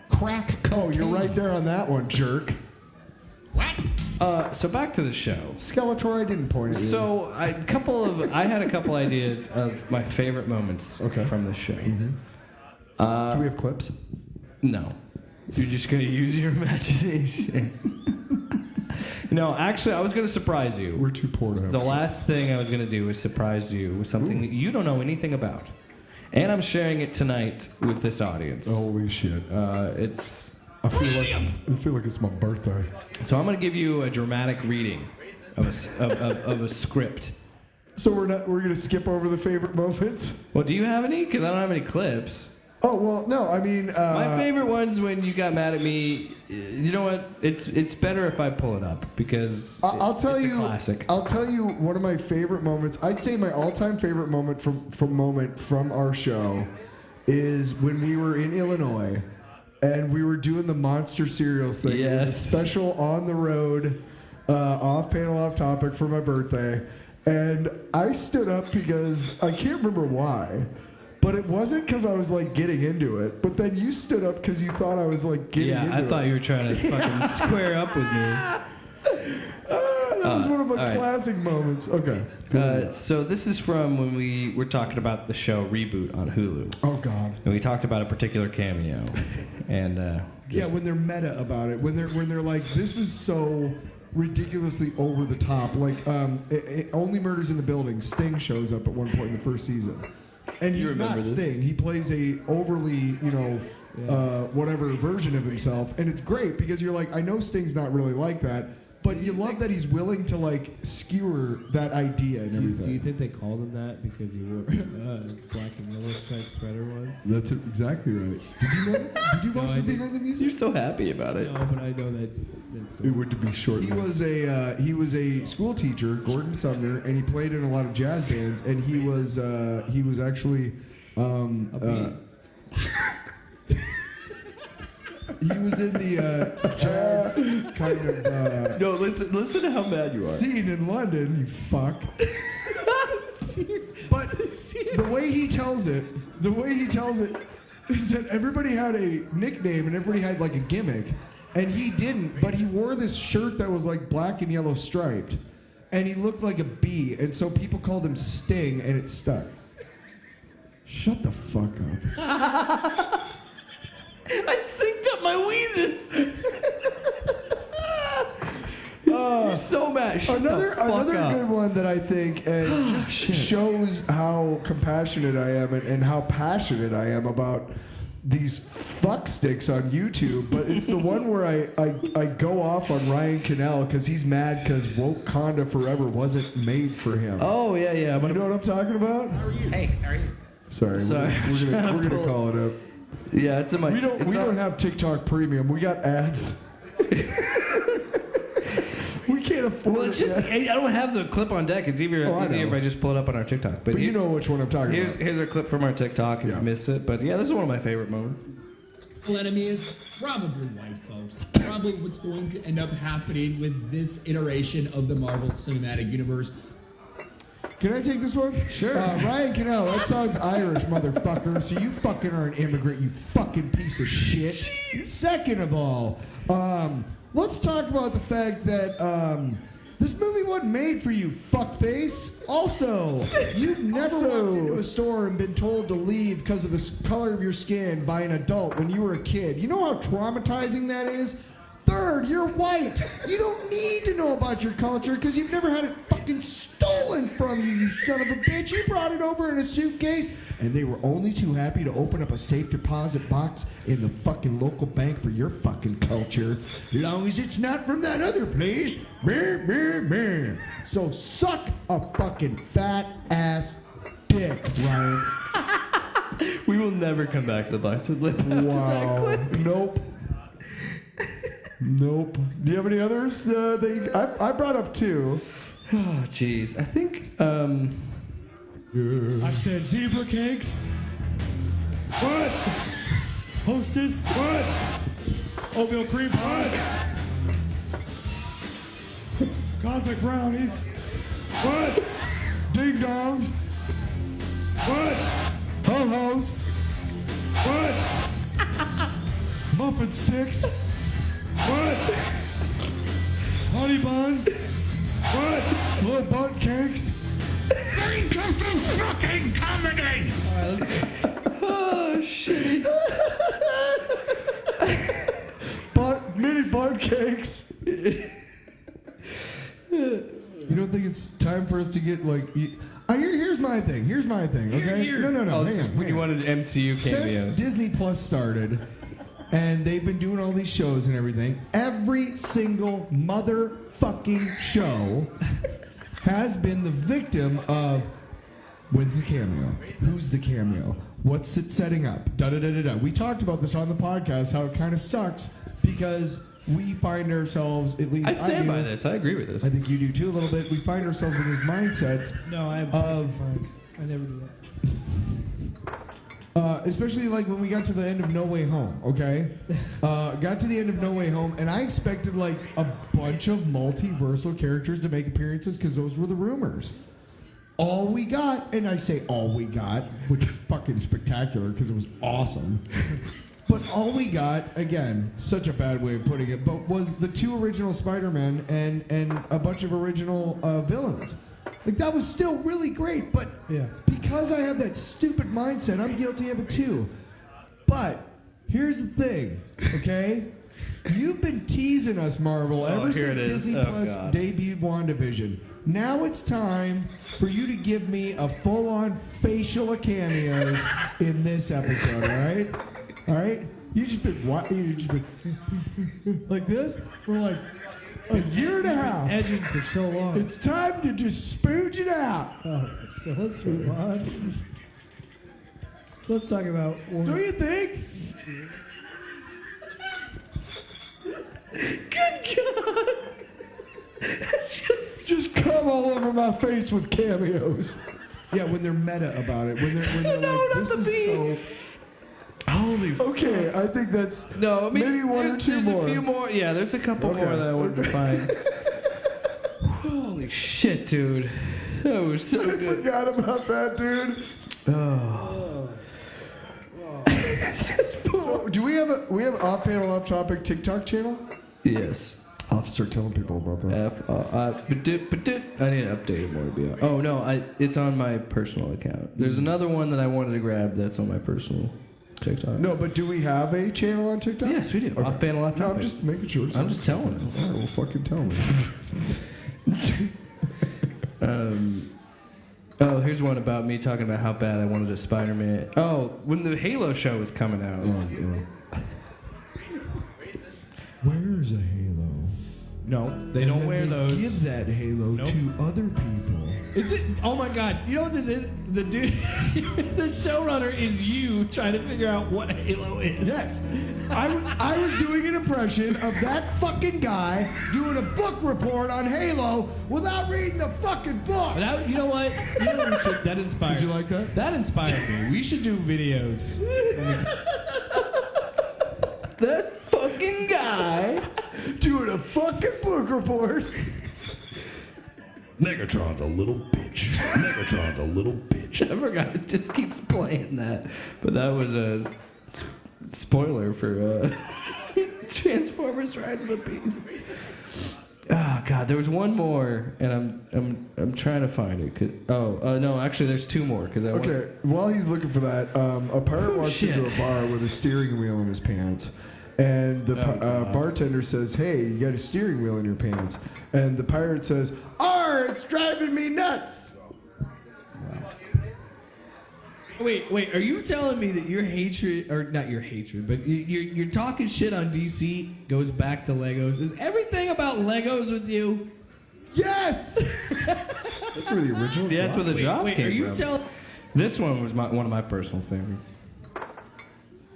Crack cocaine. "Oh, you're right there on that one, jerk." So back to the show. Skeletor, I didn't point at you. So I had a couple ideas of my favorite moments from the show. do we have clips? No, you're just gonna use your imagination. No, actually, I was gonna surprise you. We're too poor to have. The last thing I was gonna do was surprise you with something that you don't know anything about, and I'm sharing it tonight with this audience. Holy shit! It's I feel like it's my birthday. so I'm gonna give you a dramatic reading of a script. So we're gonna skip over the favorite moments. Well, do you have any? Because I don't have any clips. Oh well, no. I mean, My favorite one's when you got mad at me. You know what? It's better if I pull it up because I'll tell it's you. a classic. I'll tell you one of my favorite moments. I'd say my all-time favorite moment from our show is when we were in Illinois and we were doing the Monster Cereals thing. It was a Yes. special on the road, off panel, off topic for my birthday, and I stood up because I can't remember why. But it wasn't because I was like getting into it. But then you stood up because you thought I was like getting into it. Yeah, I thought you were trying to fucking square up with me. That was one of my all right. classic moments. Okay. So this is from when we were talking about the show Reboot on Hulu, Oh God. and we talked about a particular cameo, and Yeah, when they're meta about it, when they're like, this is so ridiculously over the top. Like, Only Murders in the Building. Sting shows up at one point in the first season, and he's remember not this? Sting. He plays a overly, whatever version of himself, and it's great because you're like, I know Sting's not really like that. But you love that he's willing to like skewer that idea and everything. Do you think they called him that because he wore black and yellow striped sweater once? That's exactly right. Did you know that? Did you No, watch I the didn't. Behind the Music? you're so happy about it. No, but I know that. That's It would be short. He was a school teacher, Gordon Sumner, and he played in a lot of jazz bands. And he was actually he was in the jazz kind of No, listen to how mad you are. scene in London. You fuck. But the way he tells it is that everybody had a nickname and everybody had like a gimmick, and he didn't. But he wore this shirt that was like black and yellow striped, and he looked like a bee, and so people called him Sting, and it stuck. Shut the fuck up. I synced up my wheezes. You're so mad. Shut Another the fuck up. good one that I think just shows how compassionate I am and how passionate I am about these fuck sticks on YouTube. But it's the one where I go off on Ryan Cannell because he's mad because Wakanda Forever wasn't made for him. Oh yeah. You know what I'm talking about? Hey, how are you? Sorry, Sorry, we're I'm gonna trying to call it up. Yeah, it's in my. We don't have TikTok Premium. We got ads. We can't afford Well, it's it just yet. I don't have the clip on deck. It's easier Oh, I if know. I just pull it up on our TikTok. But you know which one I'm talking about. Here's a clip from our TikTok if Yeah. you missed it. But yeah, this is one of my favorite moments. Enemy is probably white folks. Probably what's going to end up happening with this iteration of the Marvel Cinematic Universe. Can I take this one? Sure. Ryan Cannell, that song's Irish, motherfucker. So you fucking are an immigrant, you fucking piece of shit. Second of all, let's talk about the fact that This movie wasn't made for you, fuckface. Also, you've never walked into a store and been told to leave because of the color of your skin by an adult when you were a kid. You know how traumatizing that is? Third, you're white. You don't need to know about your culture because you've never had it fucking stolen from you, you son of a bitch. You brought it over in a suitcase, and they were only too happy to open up a safe deposit box in the fucking local bank for your fucking culture. As long as it's not from that other place. Meh, meh, meh. So suck a fucking fat ass dick, Ryan. We will never come back to the box of lip after that clip. Nope. Nope. Do you have any others that you, I brought up two. Oh, jeez. I think, I said zebra cakes. What? Hostess. What? Oatmeal cream pie. Cosmic brownies. What? Ding dongs. What? Ho-hos. What? Muffin sticks. What? Honey buns. What? Little butt cakes. Think of the fucking comedy! oh, shit. Mini butt cakes. You don't think it's time for us to get like... here's my thing. Okay? Here. No. Oh, this is hang when you on. wanted MCU cameos. Since Disney Plus started, and they've been doing all these shows and everything, every single motherfucking show has been the victim of when's the cameo? Who's the cameo? What's it setting up? Da-da-da-da-da. We talked about this on the podcast, how it kind of sucks because we find ourselves, at least I stand do, by this. I agree with this. I think you do too a little bit. We find ourselves in these mindsets No, I never do that. especially like when we got to the end of No Way Home, okay? Got to the end of No Way Home, and I expected like a bunch of multiversal characters to make appearances because those were the rumors. All we got, and I say all we got, which is fucking spectacular because it was awesome. But all we got, again, such a bad way of putting it, but was the two original Spider-Men and a bunch of original villains. Like, that was still really great, but Yeah. because I have that stupid mindset, I'm guilty of it too. But here's the thing, okay? You've been teasing us, Marvel, ever here since it is. Disney Oh, Plus God. debuted WandaVision. Now it's time for you to give me a full-on facial cameos in this episode, all right? All right? You just been like this for like a year and a half. Edging for so long. It's time to just spooge it out. Oh, so let's move on. So let's talk about. Don't you think? Good God. It's just come all over my face with cameos. Yeah, when they're meta about it. When they're No, like, not this the is bee. so. Holy Okay, I think that's No, I mean, maybe one or two there's more. a few more. Yeah, there's a couple Okay, more that I wanted to find. Holy shit, dude. That was so I good. forgot about that, dude. Oh. So, do we have an off-panel, off-topic TikTok channel? Yes. I'll have to start telling people about that. I need to update it more to be honest. Oh no, it's on my personal account. There's another one that I wanted to grab that's on my personal TikTok. No, but do we have a channel on TikTok? Yes, we do. Okay. Off panel, off No, topic. I'm just making sure. I'm just telling them. All right, well, fucking tell me. Oh, here's one about me talking about how bad I wanted a Spider-Man. Oh, when the Halo show was coming out. Where's a halo? No, they And don't then wear they those. Give that halo Nope. to other people. Is it? Oh my God! You know what this is? The dude, the showrunner is you trying to figure out what Halo is. Yes. I was doing an impression of that fucking guy doing a book report on Halo without reading the fucking book. That, you know what? You know what we should, that inspired. Did you like that? That inspired me. We should do videos. That fucking guy. Doing a fucking book report. Megatron's a little bitch. Megatron's a little bitch. I forgot. It just keeps playing that. But that was a spoiler for Transformers: Rise of the Beast. Oh God, there was one more, and I'm trying to find it. No, actually, there's two more. Okay, while he's looking for that, a pirate walks into a bar with a steering wheel in his pants, and the bartender says, "Hey, you got a steering wheel in your pants," and the pirate says, "Arr, it's driving me nuts." Wait, are you telling me that your hatred, or not your hatred, but you're talking shit on DC goes back to Legos? Is everything about Legos with you? Yes! That's where the original Yeah, that's where the drop Wait, came are you from. telling... This one was one of my personal favorites.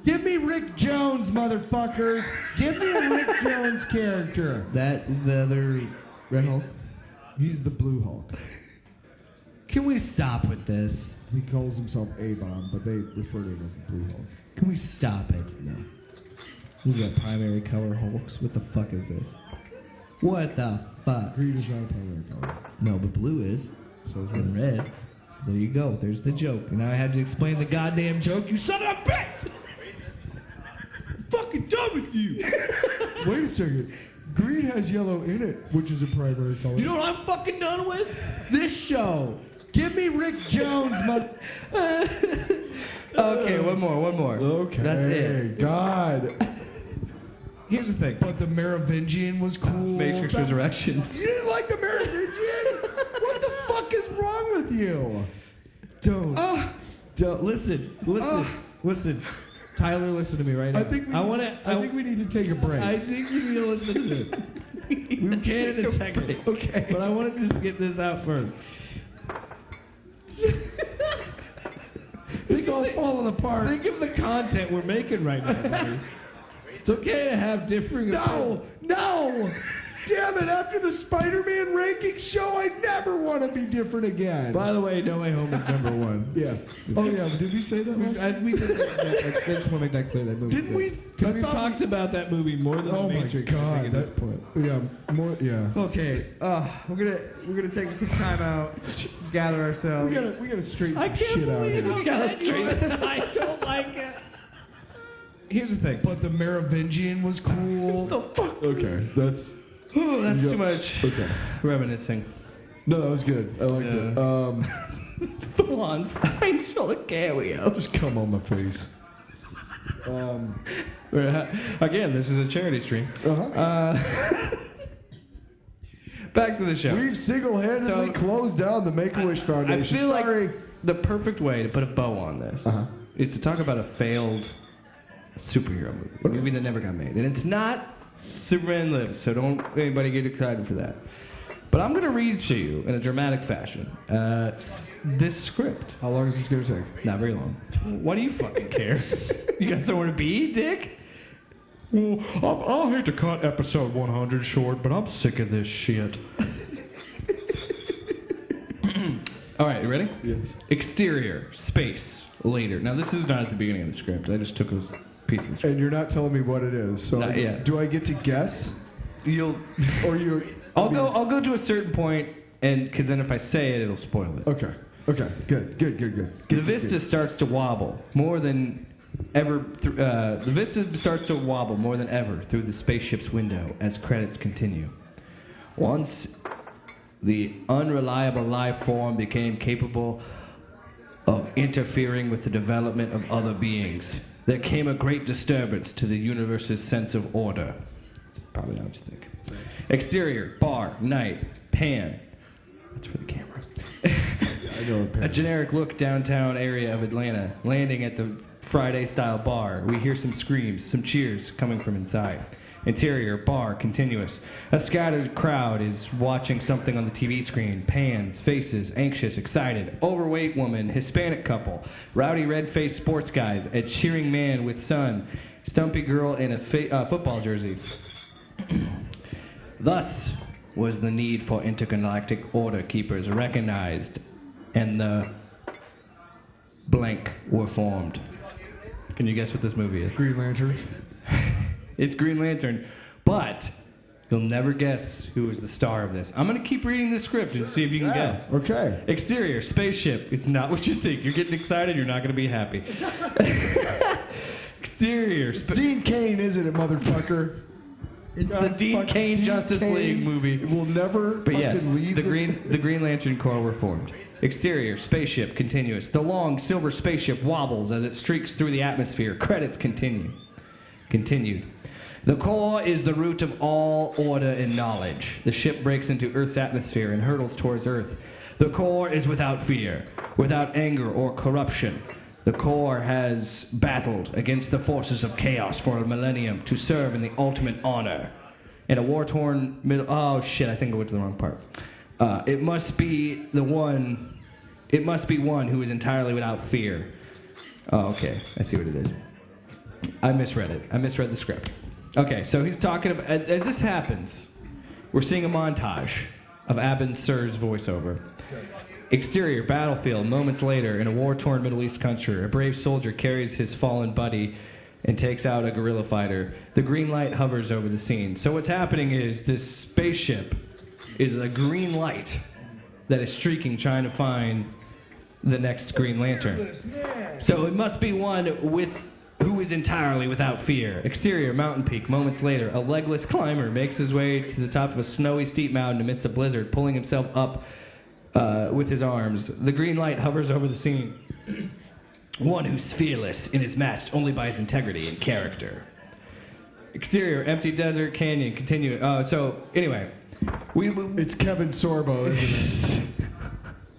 Give me Rick Jones, motherfuckers! Give me a Rick Jones character. That is the other Red Hulk? He's the Blue Hulk. Can we stop with this? He calls himself A-Bomb, but they refer to him as the Blue Hulk. Can we stop it? No. We got primary color Hulks. What the fuck is this? What the fuck? Green is not a primary color. No, but blue is. So is And red. So there you go. There's the joke. And now I had to explain the goddamn joke. You son of a bitch! I'm fucking done with you! Wait a second. Green has yellow in it, which is a primary color. You know what I'm fucking done with? This show. Give me Rick Jones, mother... Okay, one more. Okay. That's it. God. Here's the thing. But the Merovingian was cool. Matrix Resurrections. You didn't like the Merovingian? What the fuck is wrong with you? Don't. Listen. Tyler, listen to me right now. I think we need to take a break. I think you need to listen to this. We can in a second. Okay. But I want to just get this out first. It's all falling apart. Think of the content we're making right now, buddy. It's okay to have differing opinions. No! Damn it, after the Spider-Man rankings show, I never want to be different again. By the way, No Way Home is number one. Yeah. Oh, yeah, did we say that? We did. I just want to make that clear. That movie. Didn't we? Because we've talked about that movie more than Oh The my Matrix. I God. think, at this point. Yeah, more, yeah. Okay, we're gonna take a quick time out, just gather ourselves. We gotta straighten I some can't shit out believe here. you got straight. I don't like it. Here's the thing. But the Merovingian was cool. The fuck? Okay, that's... Ooh, that's You too go- much Okay. reminiscing. No, that was good. I liked it. Full on facial cameo. Just come on my face. Again, this is a charity stream. Back to the show. We've single-handedly So- closed down the Make-A-Wish Foundation. I feel Sorry. like the perfect way to put a bow on this is to talk about a failed superhero movie that never got made. And it's not Superman Lives, so don't anybody get excited for that. But I'm going to read to you in a dramatic fashion this script. How long is this going to take? Not very long. Why do you fucking care? You got somewhere to be, Dick? Well, I'll hate to cut episode 100 short, but I'm sick of this shit. All right, you ready? Yes. Exterior, space, later. Now, this is not at the beginning of the script. I just took a piece of the script. And you're not telling me what it is. So Not yet. do I get to guess? You'll... Or you... I'll go to a certain point, and because then if I say it, it'll spoil it. Okay. Okay. Good. The vista starts to wobble more than ever. The vista starts to wobble more than ever through the spaceship's window as credits continue. Once the unreliable life form became capable of interfering with the development of other beings, there came a great disturbance to the universe's sense of order. That's probably not what you think. Exterior, bar, night, pan. That's for the camera. I know A generic look downtown area of Atlanta, landing at the Friday-style bar. We hear some screams, some cheers coming from inside. Interior, bar, continuous. A scattered crowd is watching something on the TV screen. Pans, faces, anxious, excited. Overweight woman, Hispanic couple. Rowdy red-faced sports guys. A cheering man with son. Stumpy girl in a football jersey. Thus was the need for intergalactic order keepers recognized, and the blank were formed. Can you guess what this movie is? Green Lanterns. It's Green Lantern, but you'll never guess who is the star of this. I'm gonna keep reading the script and see if you can guess. Okay. Exterior, spaceship. It's not what you think. You're getting excited, you're not gonna be happy. Exterior, Dean Cain, isn't it, motherfucker? It's the Dean Cain Justice League movie. Will never. But yes, leave the this- Green Lantern Corps were formed. Exterior, spaceship, continuous. The long silver spaceship wobbles as it streaks through the atmosphere. Credits continue. Continued. The core is the root of all order and knowledge. The ship breaks into Earth's atmosphere and hurtles towards Earth. The core is without fear, without anger or corruption. The core has battled against the forces of chaos for a millennium to serve in the ultimate honor. In a war-torn middle... Oh, shit, I think I went to the wrong part. It must be one who is entirely without fear. Oh, okay. I see what it is. I misread it. I misread the script. Okay, so he's talking about... As this happens, we're seeing a montage of Abin Sur's voiceover. Exterior, battlefield. Moments later, in a war-torn Middle East country, a brave soldier carries his fallen buddy and takes out a guerrilla fighter. The green light hovers over the scene. So what's happening is this spaceship is a green light that is streaking, trying to find the next Green Lantern. So it must be one who is entirely without fear. Exterior, mountain peak. Moments later, a legless climber makes his way to the top of a snowy, steep mountain amidst a blizzard, pulling himself up with his arms. The green light hovers over the scene. One who's fearless and is matched only by his integrity and character. Exterior, empty desert, canyon, continue. So, anyway. It's Kevin Sorbo, isn't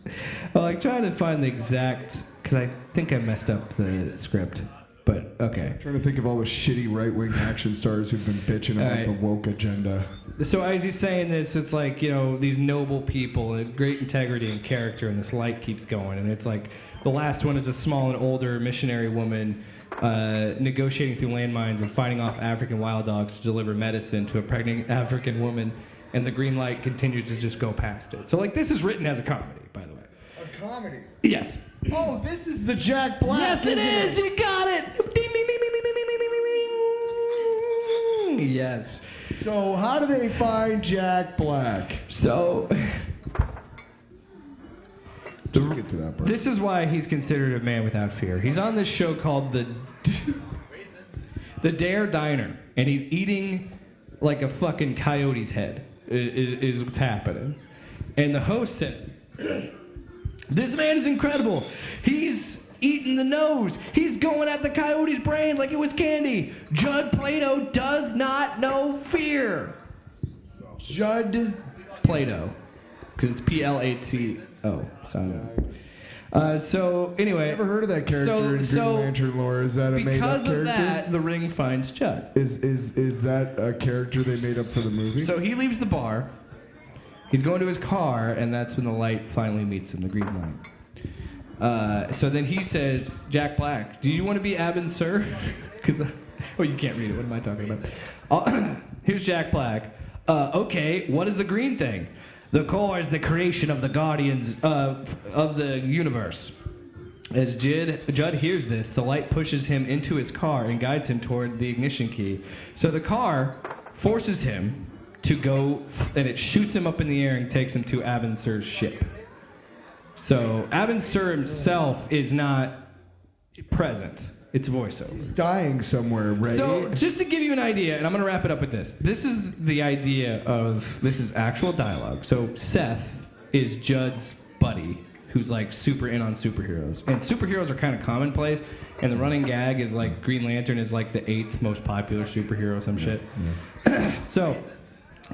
it? Well, I'm trying to find the exact... Because I think I messed up the script. But, okay. I'm trying to think of all the shitty right-wing action stars who've been bitching about the woke agenda. So as he's saying this, it's like, you know, these noble people and great integrity and character, and this light keeps going. And it's like, the last one is a small and older missionary woman negotiating through landmines and fighting off African wild dogs to deliver medicine to a pregnant African woman. And the green light continues to just go past it. So, like, this is written as a comedy, by the way. A comedy? Yes. Oh, this is the Jack Black. Yes, it is. You got it. Ding, ding, ding, ding, ding, ding, ding, ding. Yes. So how do they find Jack Black? So just get to that part. This is why he's considered a man without fear. He's on this show called the Dare Diner, and he's eating like a fucking coyote's head. Is what's happening. And the host said, "This man is incredible. He's eating the nose. He's going at the coyote's brain like it was candy. Judd Plato does not know fear." Judd Plato, because it's Plato. So anyway, never heard of that character in Green Lantern lore. Is that a made-up character? Because of that, the Ring finds Judd. Is that a character they made up for the movie? So he leaves the bar. He's going to his car, and that's when the light finally meets him, the green light. So then he says, "Jack Black, do you want to be Abin Sur?" Because, oh, you can't read it. What am I talking about? Here's Jack Black. Okay, what is the green thing? The core is the creation of the guardians of the universe. As Judd hears this, the light pushes him into his car and guides him toward the ignition key. So the car forces him to go, and it shoots him up in the air and takes him to Abin Sur's ship. So Abin Sur himself is not present. It's voiceover. He's dying somewhere, right? So just to give you an idea, and I'm going to wrap it up with this. This is the idea of, this is actual dialogue. So Seth is Judd's buddy, who's like super in on superheroes. And superheroes are kind of commonplace, and the running gag is like Green Lantern is like the 8th most popular superhero, some shit. Yeah. So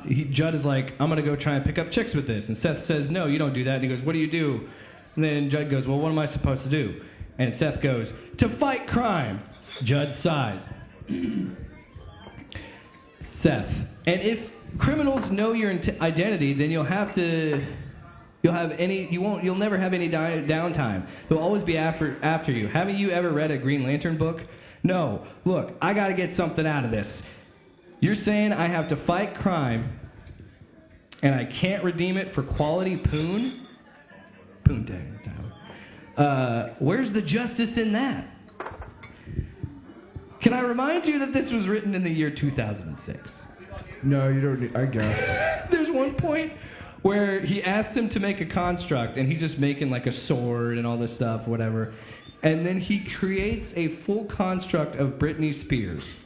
Judd is like, "I'm going to go try and pick up chicks with this." And Seth says, "No, you don't do that." And he goes, "What do you do?" And then Judd goes, "Well, what am I supposed to do?" And Seth goes, "To fight crime." Judd sighs. Seth, "And if criminals know your identity, then you'll never have any downtime. They'll always be after you. Haven't you ever read a Green Lantern book?" "No. Look, I gotta get something out of this. You're saying I have to fight crime, and I can't redeem it for quality poon? Poontang, Tyler. Where's the justice in that? Can I remind you that this was written in the year 2006? No, you don't need, I guess. There's one point where he asks him to make a construct, and he's just making like a sword and all this stuff, whatever. And then he creates a full construct of Britney Spears.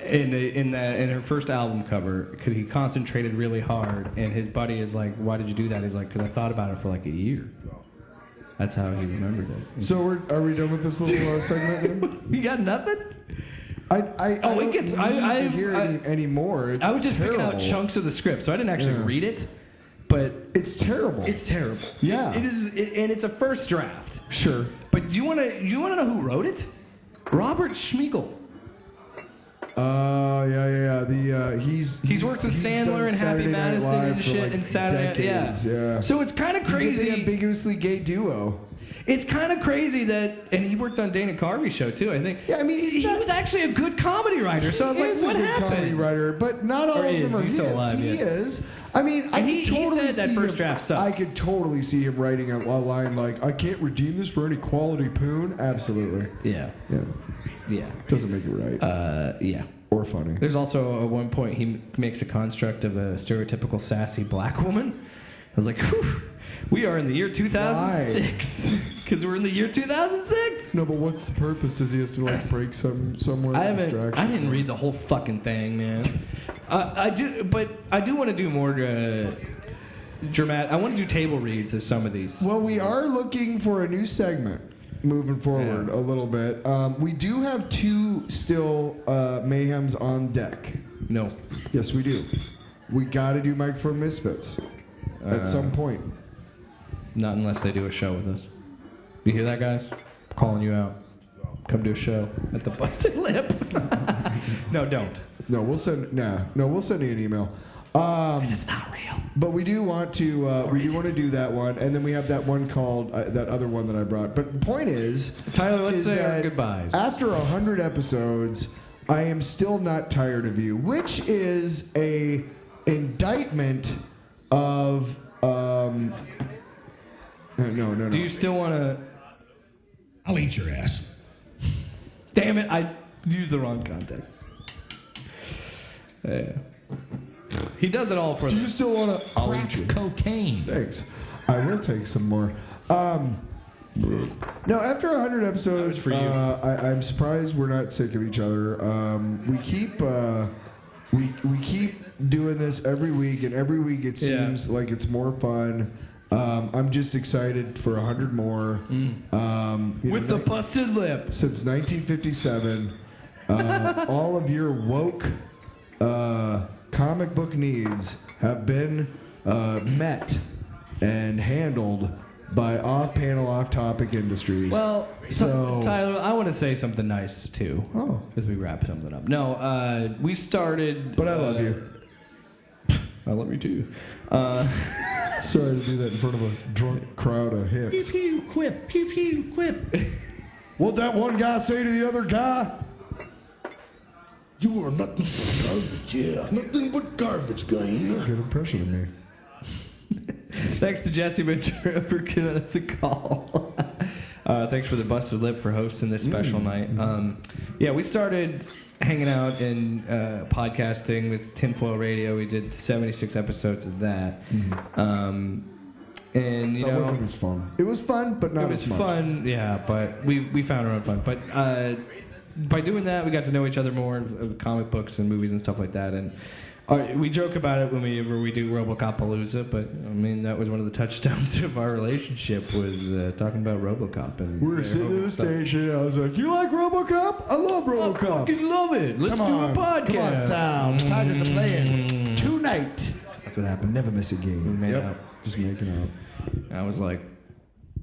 in her first album cover, because he concentrated really hard, and his buddy is like, "Why did you do that?" He's like, "Because I thought about it for like a year." That's how he remembered it. So are we done with this little segment? Then? You got nothing? I it don't gets. need I to hear anymore. It's I was just terrible. picking out chunks of the script, so I didn't actually read it. But it's terrible. It's terrible. Yeah. It is, and it's a first draft. Sure. But do you want to know who wrote it? Robert Schmeigel. Yeah. He's worked with Sandler done and Happy Saturday Night Madison Live and for, shit like, and Saturday. decades, yeah. So it's kind of crazy. The ambiguously gay duo. It's kind of crazy that, and he worked on Dana Carvey's show too, I think. Yeah, I mean, he was actually a good comedy writer. So I was like, He is what a good happened? comedy writer, but not all Or of is. them are He's his. still alive, He yeah. is. I mean, I And could he totally said that see first him- draft sucks. I could totally see him writing a line like, "I can't redeem this for any quality poon." Absolutely. Yeah. Yeah. Doesn't make it right. Yeah. Or funny. There's also at one point he makes a construct of a stereotypical sassy black woman. I was like, whew, we are in the year 2006. Because we're in the year 2006. No, but what's the purpose? Does he have to like break somewhere? I didn't read the whole fucking thing, man. I do want to do more dramatic. I want to do table reads of some of these. Well, we are looking for a new segment moving forward a little bit. We do have 2 still Mayhems on deck. No. Yes, we do. We got to do Microphone Misfits at some point. Not unless they do a show with us. You hear that, guys? I'm calling you out. Come do a show at the Busted Lip. No, don't. No, we'll send you an email. 'Cause it's not real. But we do want to do that one, and then we have that one called that other one that I brought. But the point is, Tyler, let's say our that goodbyes. After 100 episodes, I am still not tired of you, which is a indictment of no. Do you still want to? I'll eat your ass. Damn it! I used the wrong context. Yeah. He does it all for. Do you still want to? I'll eat you. Cocaine. Thanks. I will take some more. No, after 100 episodes, for you. I'm surprised we're not sick of each other. We keep doing this every week, and every week it seems like it's more fun. I'm just excited for 100 more. With the Busted Lip. Since 1957, all of your woke comic book needs have been met and handled by off-panel, off-topic industries. Well, so Tyler, I want to say something nice too. Oh. As we wrap something up. No, we started. But I love you. I love you too. Sorry to do that in front of a drunk crowd of Pew hicks. pew quip. Pew pew quip. What'd that one guy say to the other guy? You are nothing but garbage, yeah. Nothing but garbage, guy. Good impression of me. Thanks to Jesse Ventura for giving us a call. Thanks for the Busted Lip for hosting this special night. Yeah, we started hanging out and podcast thing with Tinfoil Radio. We did 76 episodes of that. And you That know, wasn't as fun. It was fun, but not it was as much. fun, yeah. But we found our own fun. But by doing that, we got to know each other more of comic books and movies and stuff like that. And we joke about it whenever we do RoboCop-Palooza, but I mean that was one of the touchstones of our relationship was talking about RoboCop. And We were sitting at the station. I was like, "You like RoboCop? I love I RoboCop. fucking love it. Let's Come do on, a podcast. Come on, Sal. Tigers are playing tonight. That's what happened. Never miss a game. We made out. Just making out. And I was like,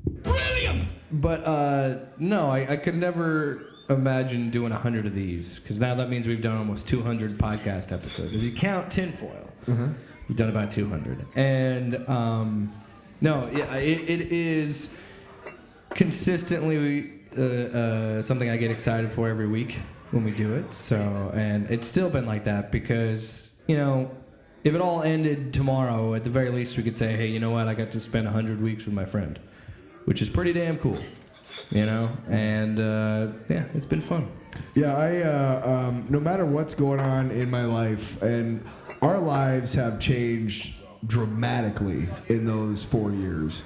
brilliant. But no, I could never imagine doing 100 of these because now that means we've done almost 200 podcast episodes. If you count Tinfoil, we've done about 200. And no, it is consistently something I get excited for every week when we do it. So, and it's still been like that because, you know, if it all ended tomorrow, at the very least we could say, hey, you know what, I got to spend 100 weeks with my friend, which is pretty damn cool. You know, and yeah, it's been fun. Yeah, I no matter what's going on in my life, and our lives have changed dramatically in those 4 years.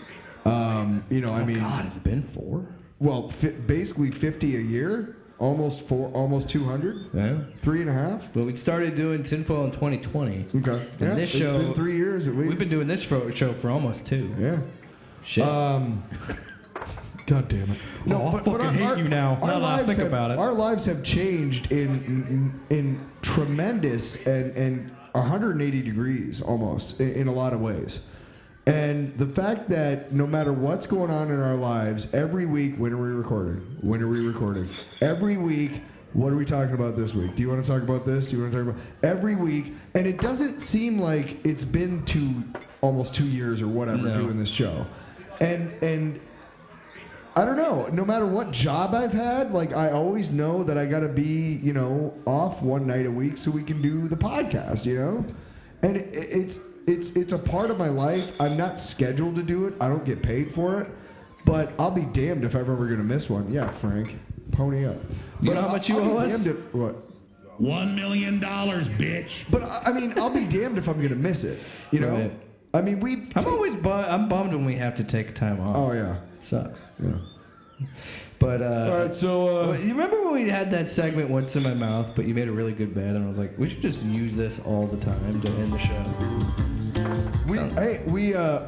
You know, I mean, God, has it been 4? Well, basically 50 a year. almost 200. Yeah. 3.5. But we started doing tinfoil in 2020. Okay. And Yeah, this it's show, been 3 years at least. we've been doing this show for almost 2. Yeah. Shit. God damn it. No, I fucking hate you now. Now that I think about it. Our lives have changed in tremendous and 180 degrees almost in a lot of ways. And the fact that no matter what's going on in our lives, every week, when are we recording? When are we recording? Every week, what are we talking about this week? Do you want to talk about this? Do you want to talk about every week? And it doesn't seem like it's been almost 2 years or whatever doing this show. And I don't know. No matter what job I've had, like I always know that I got to be, off one night a week so we can do the podcast, And it's a part of my life. I'm not scheduled to do it. I don't get paid for it. But I'll be damned if I'm ever going to miss one. Yeah, Frank. Pony up. You know how much you owe us? What? $1 million, bitch. But I mean, I'll be damned if I'm going to miss it. Right. I mean, I'm bummed when we have to take time off. Oh, yeah. It sucks. Yeah. But all right, so you remember when we had that segment "What's in My Mouth"? But you made a really good bed, and I was like, we should just use this all the time to end the show.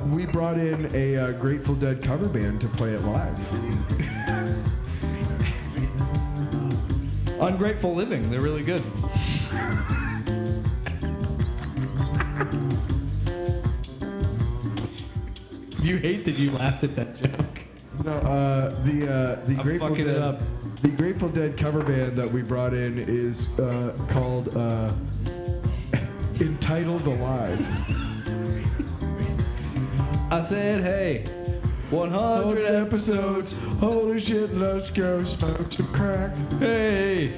We brought in a Grateful Dead cover band to play it live. Ungrateful Living, they're really good. You hate that you laughed at that joke. No, the Grateful fucking Dead. it up. The Grateful Dead cover band that we brought in is called Entitled Alive. I said, hey, 100 episodes. Holy shit, let's go smoke some crack. Hey,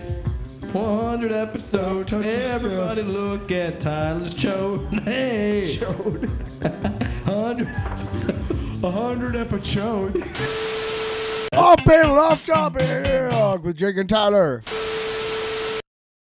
100 episodes. Everybody look at Tyler's chode. Hey, 100 episodes. 100 episodes. Off panel, off topic with Jake and Tyler.